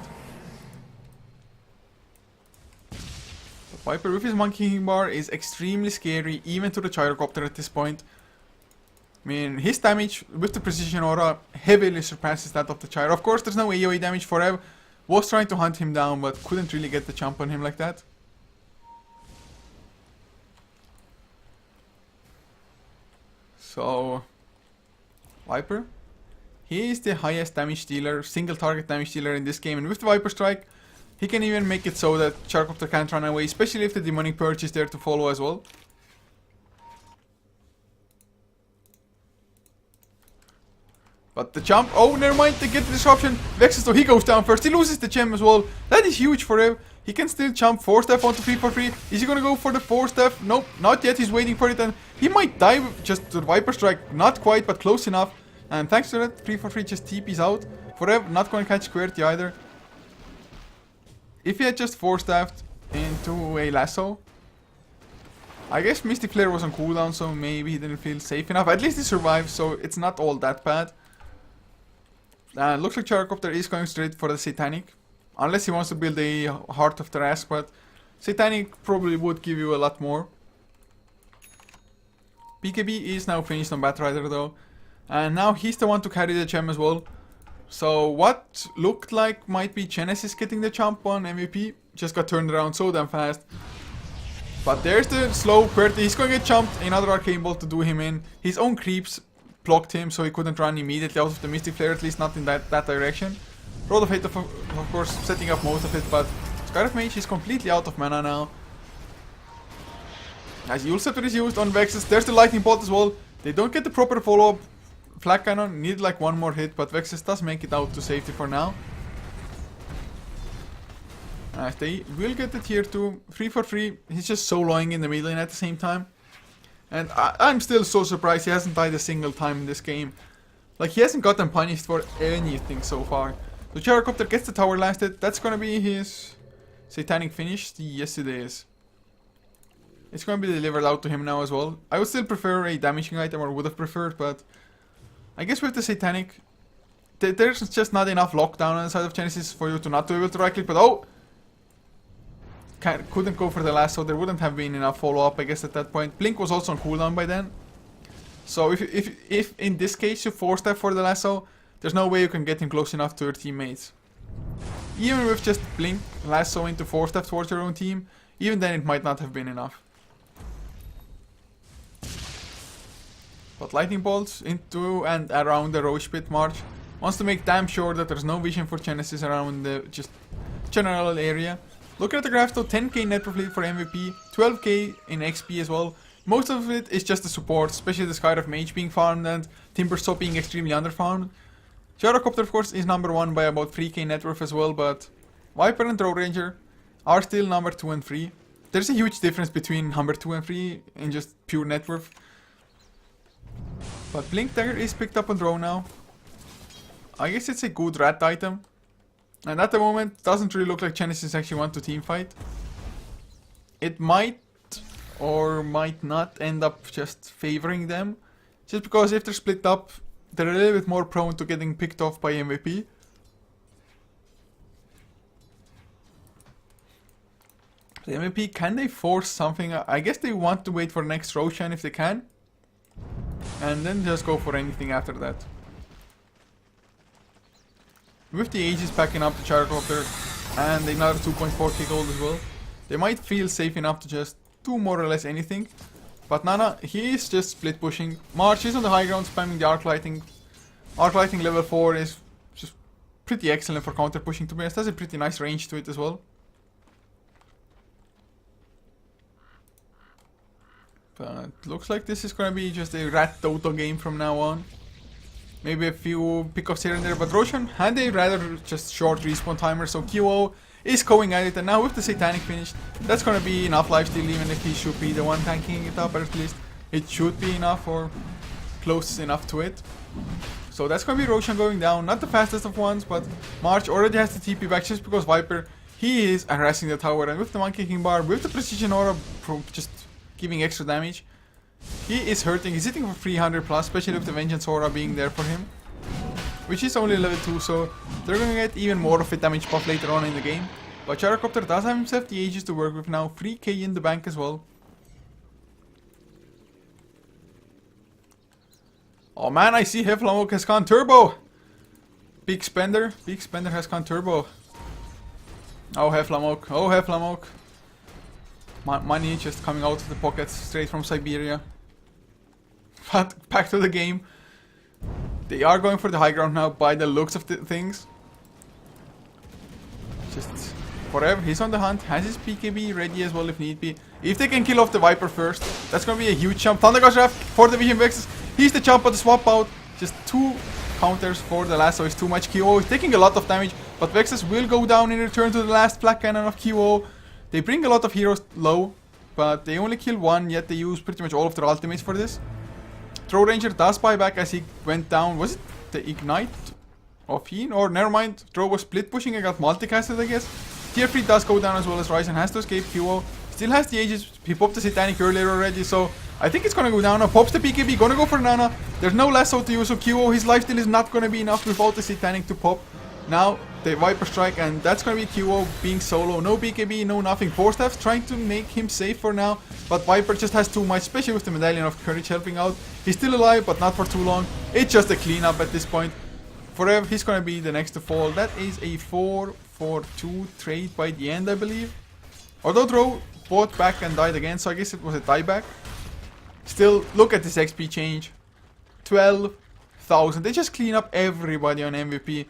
The Viper with his Monkey King bar is extremely scary, even to the Gyrocopter at this point. I mean, his damage with the Precision Aura heavily surpasses that of the Gyro. Of course, there's no AoE damage for Ev. Was trying to hunt him down, but couldn't really get the jump on him like that. So, Viper. He is the highest damage dealer, single target damage dealer in this game. And with the Viper Strike, he can even make it so that Gyrocopter can't run away, especially if the Demonic Purge is there to follow as well. But the jump, oh never mind, they get the disruption. Vexus, so he goes down first, he loses the gem as well. That is huge for him. He can still jump 4-step onto 3-for-3. Is he gonna go for the 4-step? Nope, not yet, he's waiting for it and he might die with just the Viper Strike. Not quite, but close enough. And thanks to that, 3-for-3 just TP's out. Forever, not gonna catch QWERTY either. If he had just 4-stepped into a lasso, I guess Mystic Flare was on cooldown, so maybe he didn't feel safe enough. At least he survived, so it's not all that bad. Looks like Gyrocopter is going straight for the Satanic. Unless he wants to build a Heart of Tarrasque, but Satanic probably would give you a lot more. BKB is now finished on Batrider though. And now he's the one to carry the gem as well. So what looked like might be Genysis getting the jump on MVP. Just got turned around so damn fast. But there's the slow QWERTY. He's going to get jumped. Another Arcane Bolt to do him in. His own creeps blocked him, so he couldn't run immediately out of the Mystic Flare, at least not in that direction. Rod of Hate, of course, setting up most of it, but Scarlet Mage is completely out of mana now. As Eul Scepter is used on Vexus, there's the Lightning Bolt as well. They don't get the proper follow-up. Flak Cannon need like one more hit, but Vexus does make it out to safety for now. As they will get the tier 2, 3-for-3. He's just soloing in the middle lane at the same time. And I'm still so surprised he hasn't died a single time in this game. Like, he hasn't gotten punished for anything so far. So Gyrocopter gets the tower lasted. That's gonna be his Satanic finish. Yes, it is. It's gonna be delivered out to him now as well. I would still prefer a damaging item, or would have preferred, but I guess with the Satanic, there's just not enough lockdown on the side of Genysis for you to not be able to right click. But oh! Couldn't go for the last, so there wouldn't have been enough follow-up, I guess, at that point. Blink was also on cooldown by then. So if in this case you 4-step for the lasso, there's no way you can get him close enough to your teammates. Even with just Blink, lasso into 4-step towards your own team, even then it might not have been enough. But Lightning Bolts into and around the Roche Pit March wants to make damn sure that there's no vision for Genysis around the just general area. Looking at the graphs though, 10k net per fleet for MVP, 12k in XP as well. Most of it is just the support, especially the Sky of Mage being farmed and Timbersaw being extremely underfarmed. Gyrocopter of course is number 1 by about 3k net worth as well, but Viper and Road Ranger are still number 2 and 3. There's a huge difference between number 2 and 3 in just pure net worth. But Blink Dagger is picked up on Drone now. I guess it's a good rat item. And at the moment, doesn't really look like Genysis actually want to teamfight. It might or might not end up just favoring them. Just because if they're split up, they're a little bit more prone to getting picked off by MVP. The MVP, can they force something? I guess they want to wait for next Roshan if they can. And then just go for anything after that. With the Aegis packing up the Gyrocopter and another 2.4k gold as well, they might feel safe enough to just do more or less anything. But Nana, he is just split pushing. March is on the high ground spamming the Arc Lighting. Arc Lighting level 4 is just pretty excellent for counter pushing, to be honest. Has a pretty nice range to it as well. But looks like this is gonna be just a rat Dota game from now on. Maybe a few pickups here and there, but Roshan had a rather just short respawn timer, so QO is going at it, and now with the Satanic finish, that's gonna be enough lifesteal, even if he should be the one tanking it up, at least it should be enough or close enough to it. So that's gonna be Roshan going down, not the fastest of ones, but March already has the TP back just because Viper, he is harassing the tower, and with the Monkey King bar, with the Precision Aura just giving extra damage, he is hurting. He's hitting for 300 plus, especially with the Vengeance Aura being there for him, which is only level 2, so they're gonna get even more of a damage buff later on in the game. But Gyrocopter does have himself the Aegis to work with now, 3k in the bank as well. Oh man, I see HeflaTV has gone turbo! Big spender has gone turbo. Oh HeflaTV, oh HeflaTV. Money just coming out of the pockets straight from Siberia. But back to the game. They are going for the high ground now by the looks of the things. Just forever, he's on the hunt, has his PKB ready as well if need be. If they can kill off the Viper first, that's gonna be a huge jump. Thunder Ghost Raft for the Vision Vexus. He's the jump but the swap out. Just 2 counters for the last, so it's too much. QO is taking a lot of damage, but Vexus will go down in return to the last Flak Cannon of QO. They bring a lot of heroes low, but they only kill one, yet they use pretty much all of their ultimates for this. Throw Ranger does buy back as he went down. Was it the Ignite of Heen? Or never mind, Throw was split pushing and got multicasted, I guess. Tier 3 does go down as well as Ryzen has to escape. QO still has the Aegis. He popped the Satanic earlier already, so I think it's gonna go down now. Pops the PKB, gonna go for Nana. There's no lasso to use, so QO, his lifesteal is not gonna be enough without the Satanic to pop. Now the Viper Strike, and that's gonna be QO being solo. No BKB, no nothing. Forstaff's trying to make him safe for now, but Viper just has too much, especially with the Medallion of Courage helping out. He's still alive, but not for too long. It's just a cleanup at this point. Forever, he's gonna be the next to fall. That is a 4-4-2 trade by the end, I believe. Although Drow bought back and died again, so I guess it was a dieback. Still, look at this XP change. 12,000. They just clean up everybody on MVP.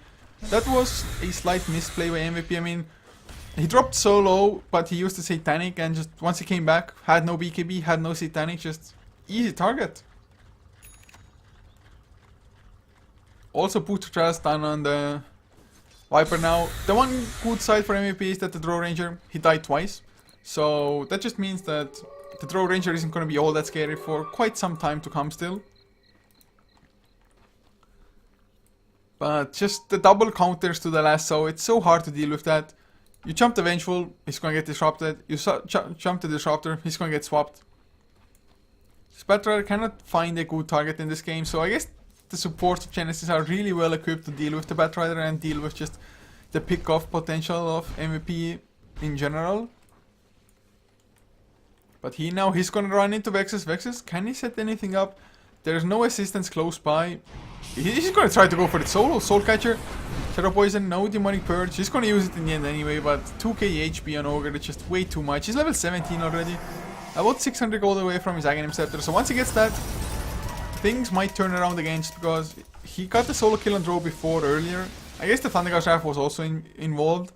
That was a slight misplay by MVP. I mean, he dropped so low, but he used the Satanic, and just once he came back, had no BKB, had no Satanic, just easy target. Also put trust down on the Viper now. The one good side for MVP is that the Draw Ranger, he died twice. So that just means that the Draw Ranger isn't going to be all that scary for quite some time to come still. But just the double counters to the lasso, it's so hard to deal with that. You jump the Vengeful, he's gonna get disrupted. You jump the Disruptor, he's gonna get swapped. Spatrider cannot find a good target in this game, so I guess the supports of Genysis are really well equipped to deal with the Batrider and deal with just the pick-off potential of MVP in general. But he's gonna run into Vexus. Vexus, can he set anything up? There's no assistance close by. He's gonna try to go for the solo Soul Catcher. Shadow Poison, no Demonic Purge. He's gonna use it in the end anyway, but 2k HP on Ogre, it's just way too much. He's level 17 already. About 600 gold away from his Aghanim Scepter. So once he gets that, things might turn around again just because he got the solo kill on Drow before earlier. I guess the Thundergust Shaft was also involved.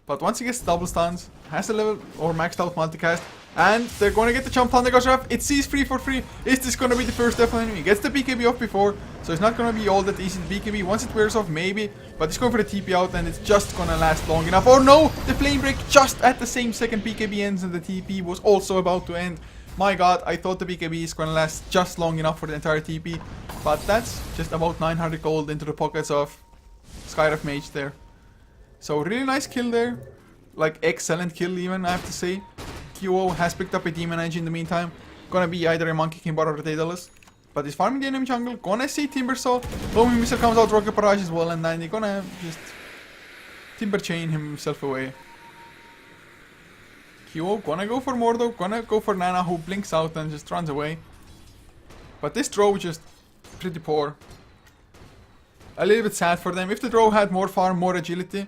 But once he gets double stuns, has a level or maxed out multicast, and they're going to get the jump Thundergust Shaft. It sees 3 for 3. Is this going to be the first death on enemy? He gets the BKB off before, so it's not going to be all that easy. The BKB, once it wears off, maybe, but he's going for the TP out, and it's just going to last long enough. Oh no! The Flame Break just at the same second BKB ends, and the TP was also about to end. My god, I thought the BKB is going to last just long enough for the entire TP, but that's just about 900 gold into the pockets of Skyref Mage there. So really nice kill there, like excellent kill even, I have to say. QO has picked up a Demon Edge in the meantime. Gonna be either a Monkey King Bar or a Daedalus. But he's farming the enemy jungle, gonna see Timbersaw. Homing Missile comes out, Rocket Barrage as well, and then he's gonna just Timber Chain himself away. QO gonna go for Mordo, gonna go for Nana, who blinks out and just runs away. But this Drow just pretty poor. A little bit sad for them. If the Drow had more farm, more agility,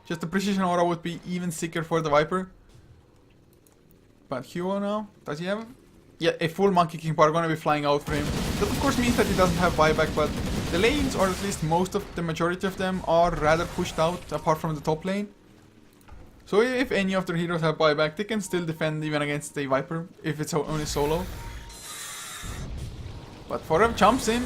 just the Precision Aura would be even sicker for the Viper. But QO now, does he have? Yeah, a full Monkey King Bar gonna be flying out for him. That of course means that he doesn't have buyback, but the lanes, or at least most of the majority of them, are rather pushed out apart from the top lane. So if any of their heroes have buyback, they can still defend even against a Viper if it's only solo. But Forever jumps in.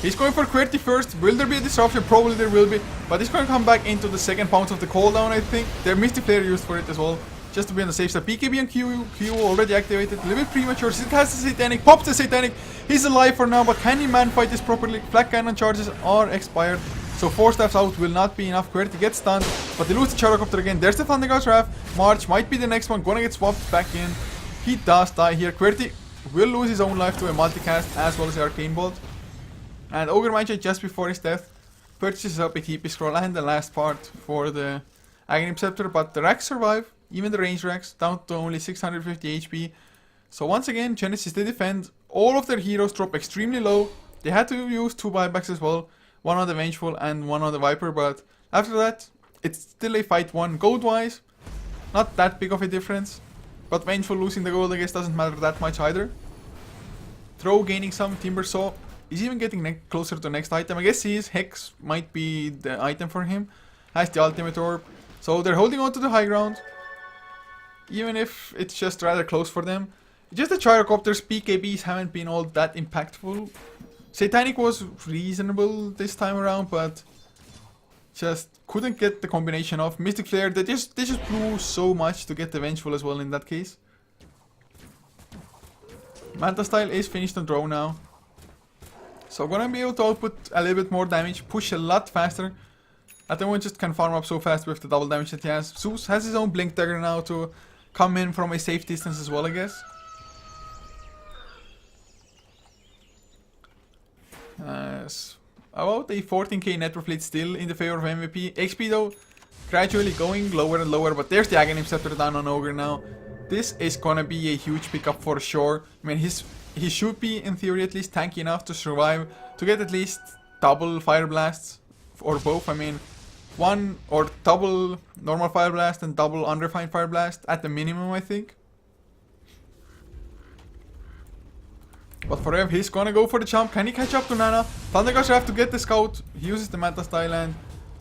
He's going for QWERTY first. Will there be a disruption? Probably there will be. But he's going to come back into the second bounce of the cooldown, I think. Their Mystic Flare used for it as well. Just to be on the safe side. BKB and Q already activated. A little bit premature. It has the Satanic. Pops the Satanic. He's alive for now. But can he man fight this properly? Flak Cannon charges are expired. So 4 staffs out will not be enough. QWERTY gets stunned. But they lose the Gyrocopter again. There's the Thunder God's Wrath. March might be the next one. Gonna get swapped back in. He does die here. QWERTY will lose his own life to a multicast as well as the Arcane Bolt. And Ogre Magi just before his death purchases up a TP scroll and the last part for the Aghanim Scepter, but the racks survive, even the range racks, down to only 650 HP. So once again, Genysis, they defend. All of their heroes drop extremely low. They had to use 2 buybacks as well, one on the Vengeful and one on the Viper, but after that, it's still a fight won. Gold wise, not that big of a difference, but Vengeful losing the gold I guess doesn't matter that much either. Throw gaining some, Timbersaw. He's even getting closer to the next item. I guess he is. Hex might be the item for him. Has the ultimate orb. So they're holding on to the high ground. Even if it's just rather close for them. Just the Gyrocopters, PKBs haven't been all that impactful. Satanic was reasonable this time around, but just couldn't get the combination of Mystic Flare. They just blew so much to get the Vengeful as well in that case. Manta Style is finished on draw now. So gonna be able to output a little bit more damage, push a lot faster. At the moment just can farm up so fast with the double damage that he has. Zeus has his own Blink Dagger now to come in from a safe distance as well, I guess. About a 14k net worth lead still in the favor of MVP. XP though, gradually going lower and lower, but there's the Aghanim Scepter down on Ogre now. This is gonna be a huge pickup for sure. I mean, he should be, in theory at least, tanky enough to survive, to get at least double Fire Blasts, or both. I mean, one or double normal Fire Blast and double unrefined Fire Blast at the minimum, I think. But for him, he's gonna go for the jump. Can he catch up to Nana? Thunder God's Wrath to get the scout. He uses the Manta Style and,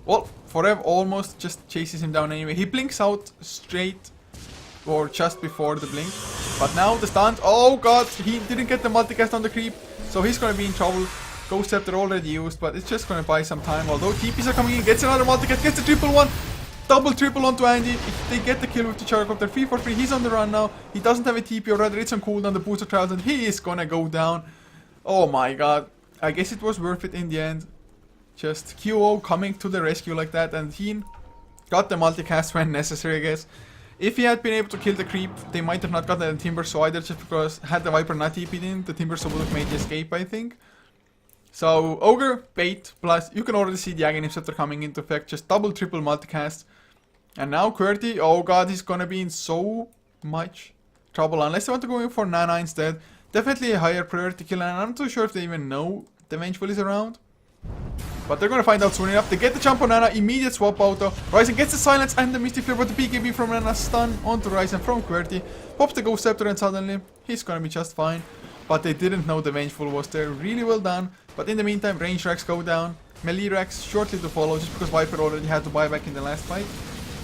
well, Forev almost just chases him down anyway. He blinks out straight or just before the blink. But now the stunt. Oh god, he didn't get the multicast on the creep. So he's gonna be in trouble. Ghost Scepter already used, but it's just gonna buy some time. Although TPs are coming in, gets another multicast, gets the triple one. Double triple onto Andy. They get the kill with the Gyrocopter. 3 for 3. He's on the run now. He doesn't have a TP, or rather it's on cooldown. The booster trials, and he is gonna go down. Oh my god. I guess it was worth it in the end. Just QO coming to the rescue like that, and he got the multicast when necessary, I guess. If he had been able to kill the creep, they might have not gotten the Timbersaw either, just because had the Viper not TP'd in, the Timbersaw would have made the escape, I think. So, Ogre, bait, plus you can already see the Aghanim Scepter coming into effect, just double, triple multicast. And now QWERTY, oh god, he's gonna be in so much trouble, unless they want to go in for Nana instead. Definitely a higher priority kill, and I'm not too sure if they even know the Vengeful is around. But they're gonna find out soon enough. They get the jump on Nana, immediate swap auto. Ryzen gets the silence and the Mystic Flare, but the PKB from Nana stun onto Ryzen from QWERTY. Pops the Ghost Scepter and suddenly he's gonna be just fine. But they didn't know the Vengeful was there. Really well done. But in the meantime, range racks go down. Melee racks shortly to follow, just because Viper already had to buy back in the last fight.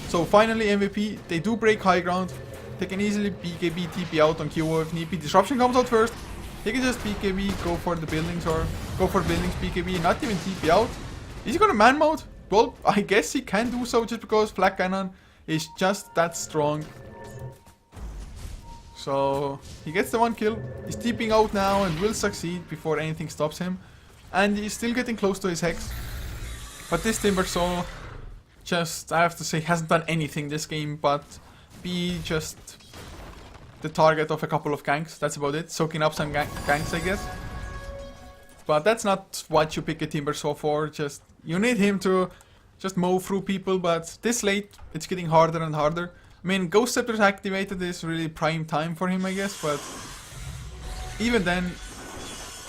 So finally MVP, they do break high ground. They can easily BKB TP out on QO if need be. Disruption comes out first. He can just BKB, go for the buildings, or go for buildings BKB, not even TP out. Is he gonna man mode? Well, I guess he can do so just because Flak Cannon is just that strong. So he gets the 1 kill. He's TPing out now and will succeed before anything stops him. And he's still getting close to his Hex. But this Timbersaw just, I have to say, hasn't done anything this game but be just the target of a couple of ganks. That's about it. Soaking up some ganks, I guess. But that's not what you pick a Timbersaw for. Just, you need him to just mow through people, but this late, it's getting harder and harder. I mean, Ghost Scepter activated is really prime time for him, I guess, but even then,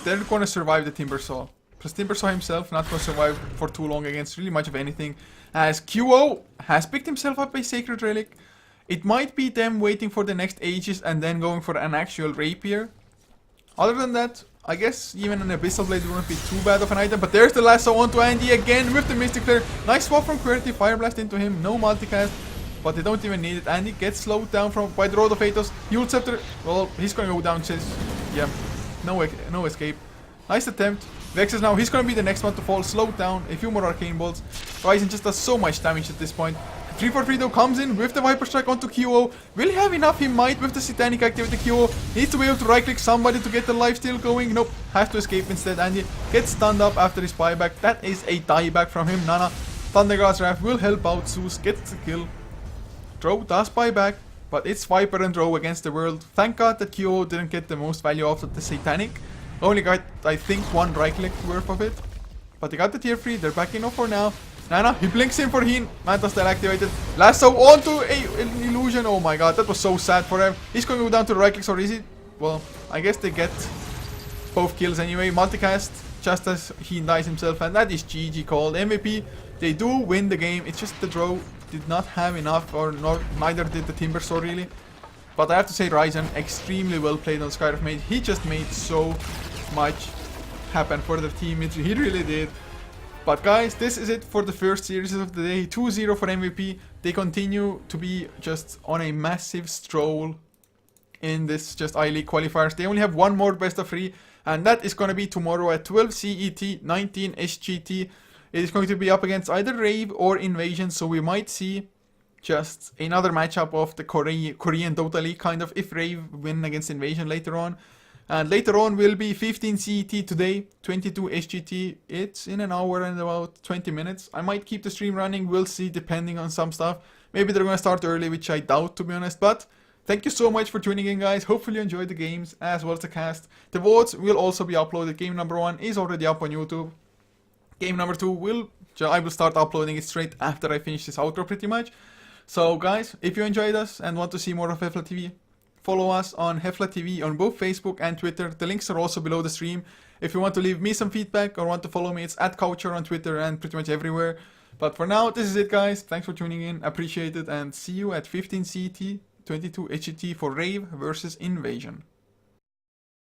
they're gonna survive the Timbersaw. Plus Timbersaw himself not gonna survive for too long against really much of anything, as QO has picked himself up a Sacred Relic. It might be them waiting for the next Aegis and then going for an actual Rapier. Other than that, I guess even an Abyssal Blade wouldn't be too bad of an item. But there's the lasso onto Andy again with the Mystic Flare. Nice swap from QWERTY, Fire Blast into him, no multicast. But they don't even need it. Andy gets slowed down by the Road of Athos. Yule Scepter, well, he's gonna go down, yeah, no escape. Nice attempt. Vexus now, he's gonna be the next one to fall. Slowed down. A few more arcane bolts. Ryzen just does so much damage at this point. 343 though comes in with the Viper Strike onto QO. Will he have enough? He might with the Satanic activate the QO. Needs to be able to right click somebody to get the lifesteal going. Nope. Has to escape instead. And he gets stunned up after his buyback. That is a dieback from him. Nana. Thunderglass Wrath will help out. Zeus gets the kill. Drow does buy back. But it's Viper and Drow against the world. Thank God that QO didn't get the most value off of the Satanic. Only got, I think, one right click worth of it. But they got the tier 3. They're backing off for now. Nana, he blinks in for Heen. Manta still activated. Lasso onto an illusion. Oh my god, that was so sad for him. He's going to go down to the right clicks, or is he? Well, I guess they get both kills anyway. Multicast, just as he dies himself, and that is GG called. MVP, they do win the game. It's just the Drow did not have enough, or neither did the Timbersaw really. But I have to say, Ryzen extremely well played on Skyrim Mage. He just made so much happen for the team. He really did. But guys, this is it for the first series of the day. 2-0 for MVP. They continue to be just on a massive stroll in this just I-League qualifiers. They only have one more best of 3, and that is going to be tomorrow at 12 CET, 19 SGT. It is going to be up against either Rave or Invasion, so we might see just another matchup of the Korean Dota League, kind of, if Rave win against Invasion later on. And later on will be 15 CET today, 22 SGT. It's in an hour and about 20 minutes. I might keep the stream running, we'll see, depending on some stuff. Maybe they're going to start early, which I doubt, to be honest. But thank you so much for tuning in, guys. Hopefully you enjoyed the games as well as the cast. The votes will also be uploaded. Game number 1 is already up on YouTube. Game number 2 I will start uploading it straight after I finish this outro pretty much. So guys, if you enjoyed us and want to see more of HeflaTV, follow us on HeflaTV on both Facebook and Twitter. The links are also below the stream. If you want to leave me some feedback or want to follow me, it's @Coucher on Twitter and pretty much everywhere. But for now, this is it, guys. Thanks for tuning in. Appreciate it, and see you at 15 CT, 22 HGT for Rave versus Invasion.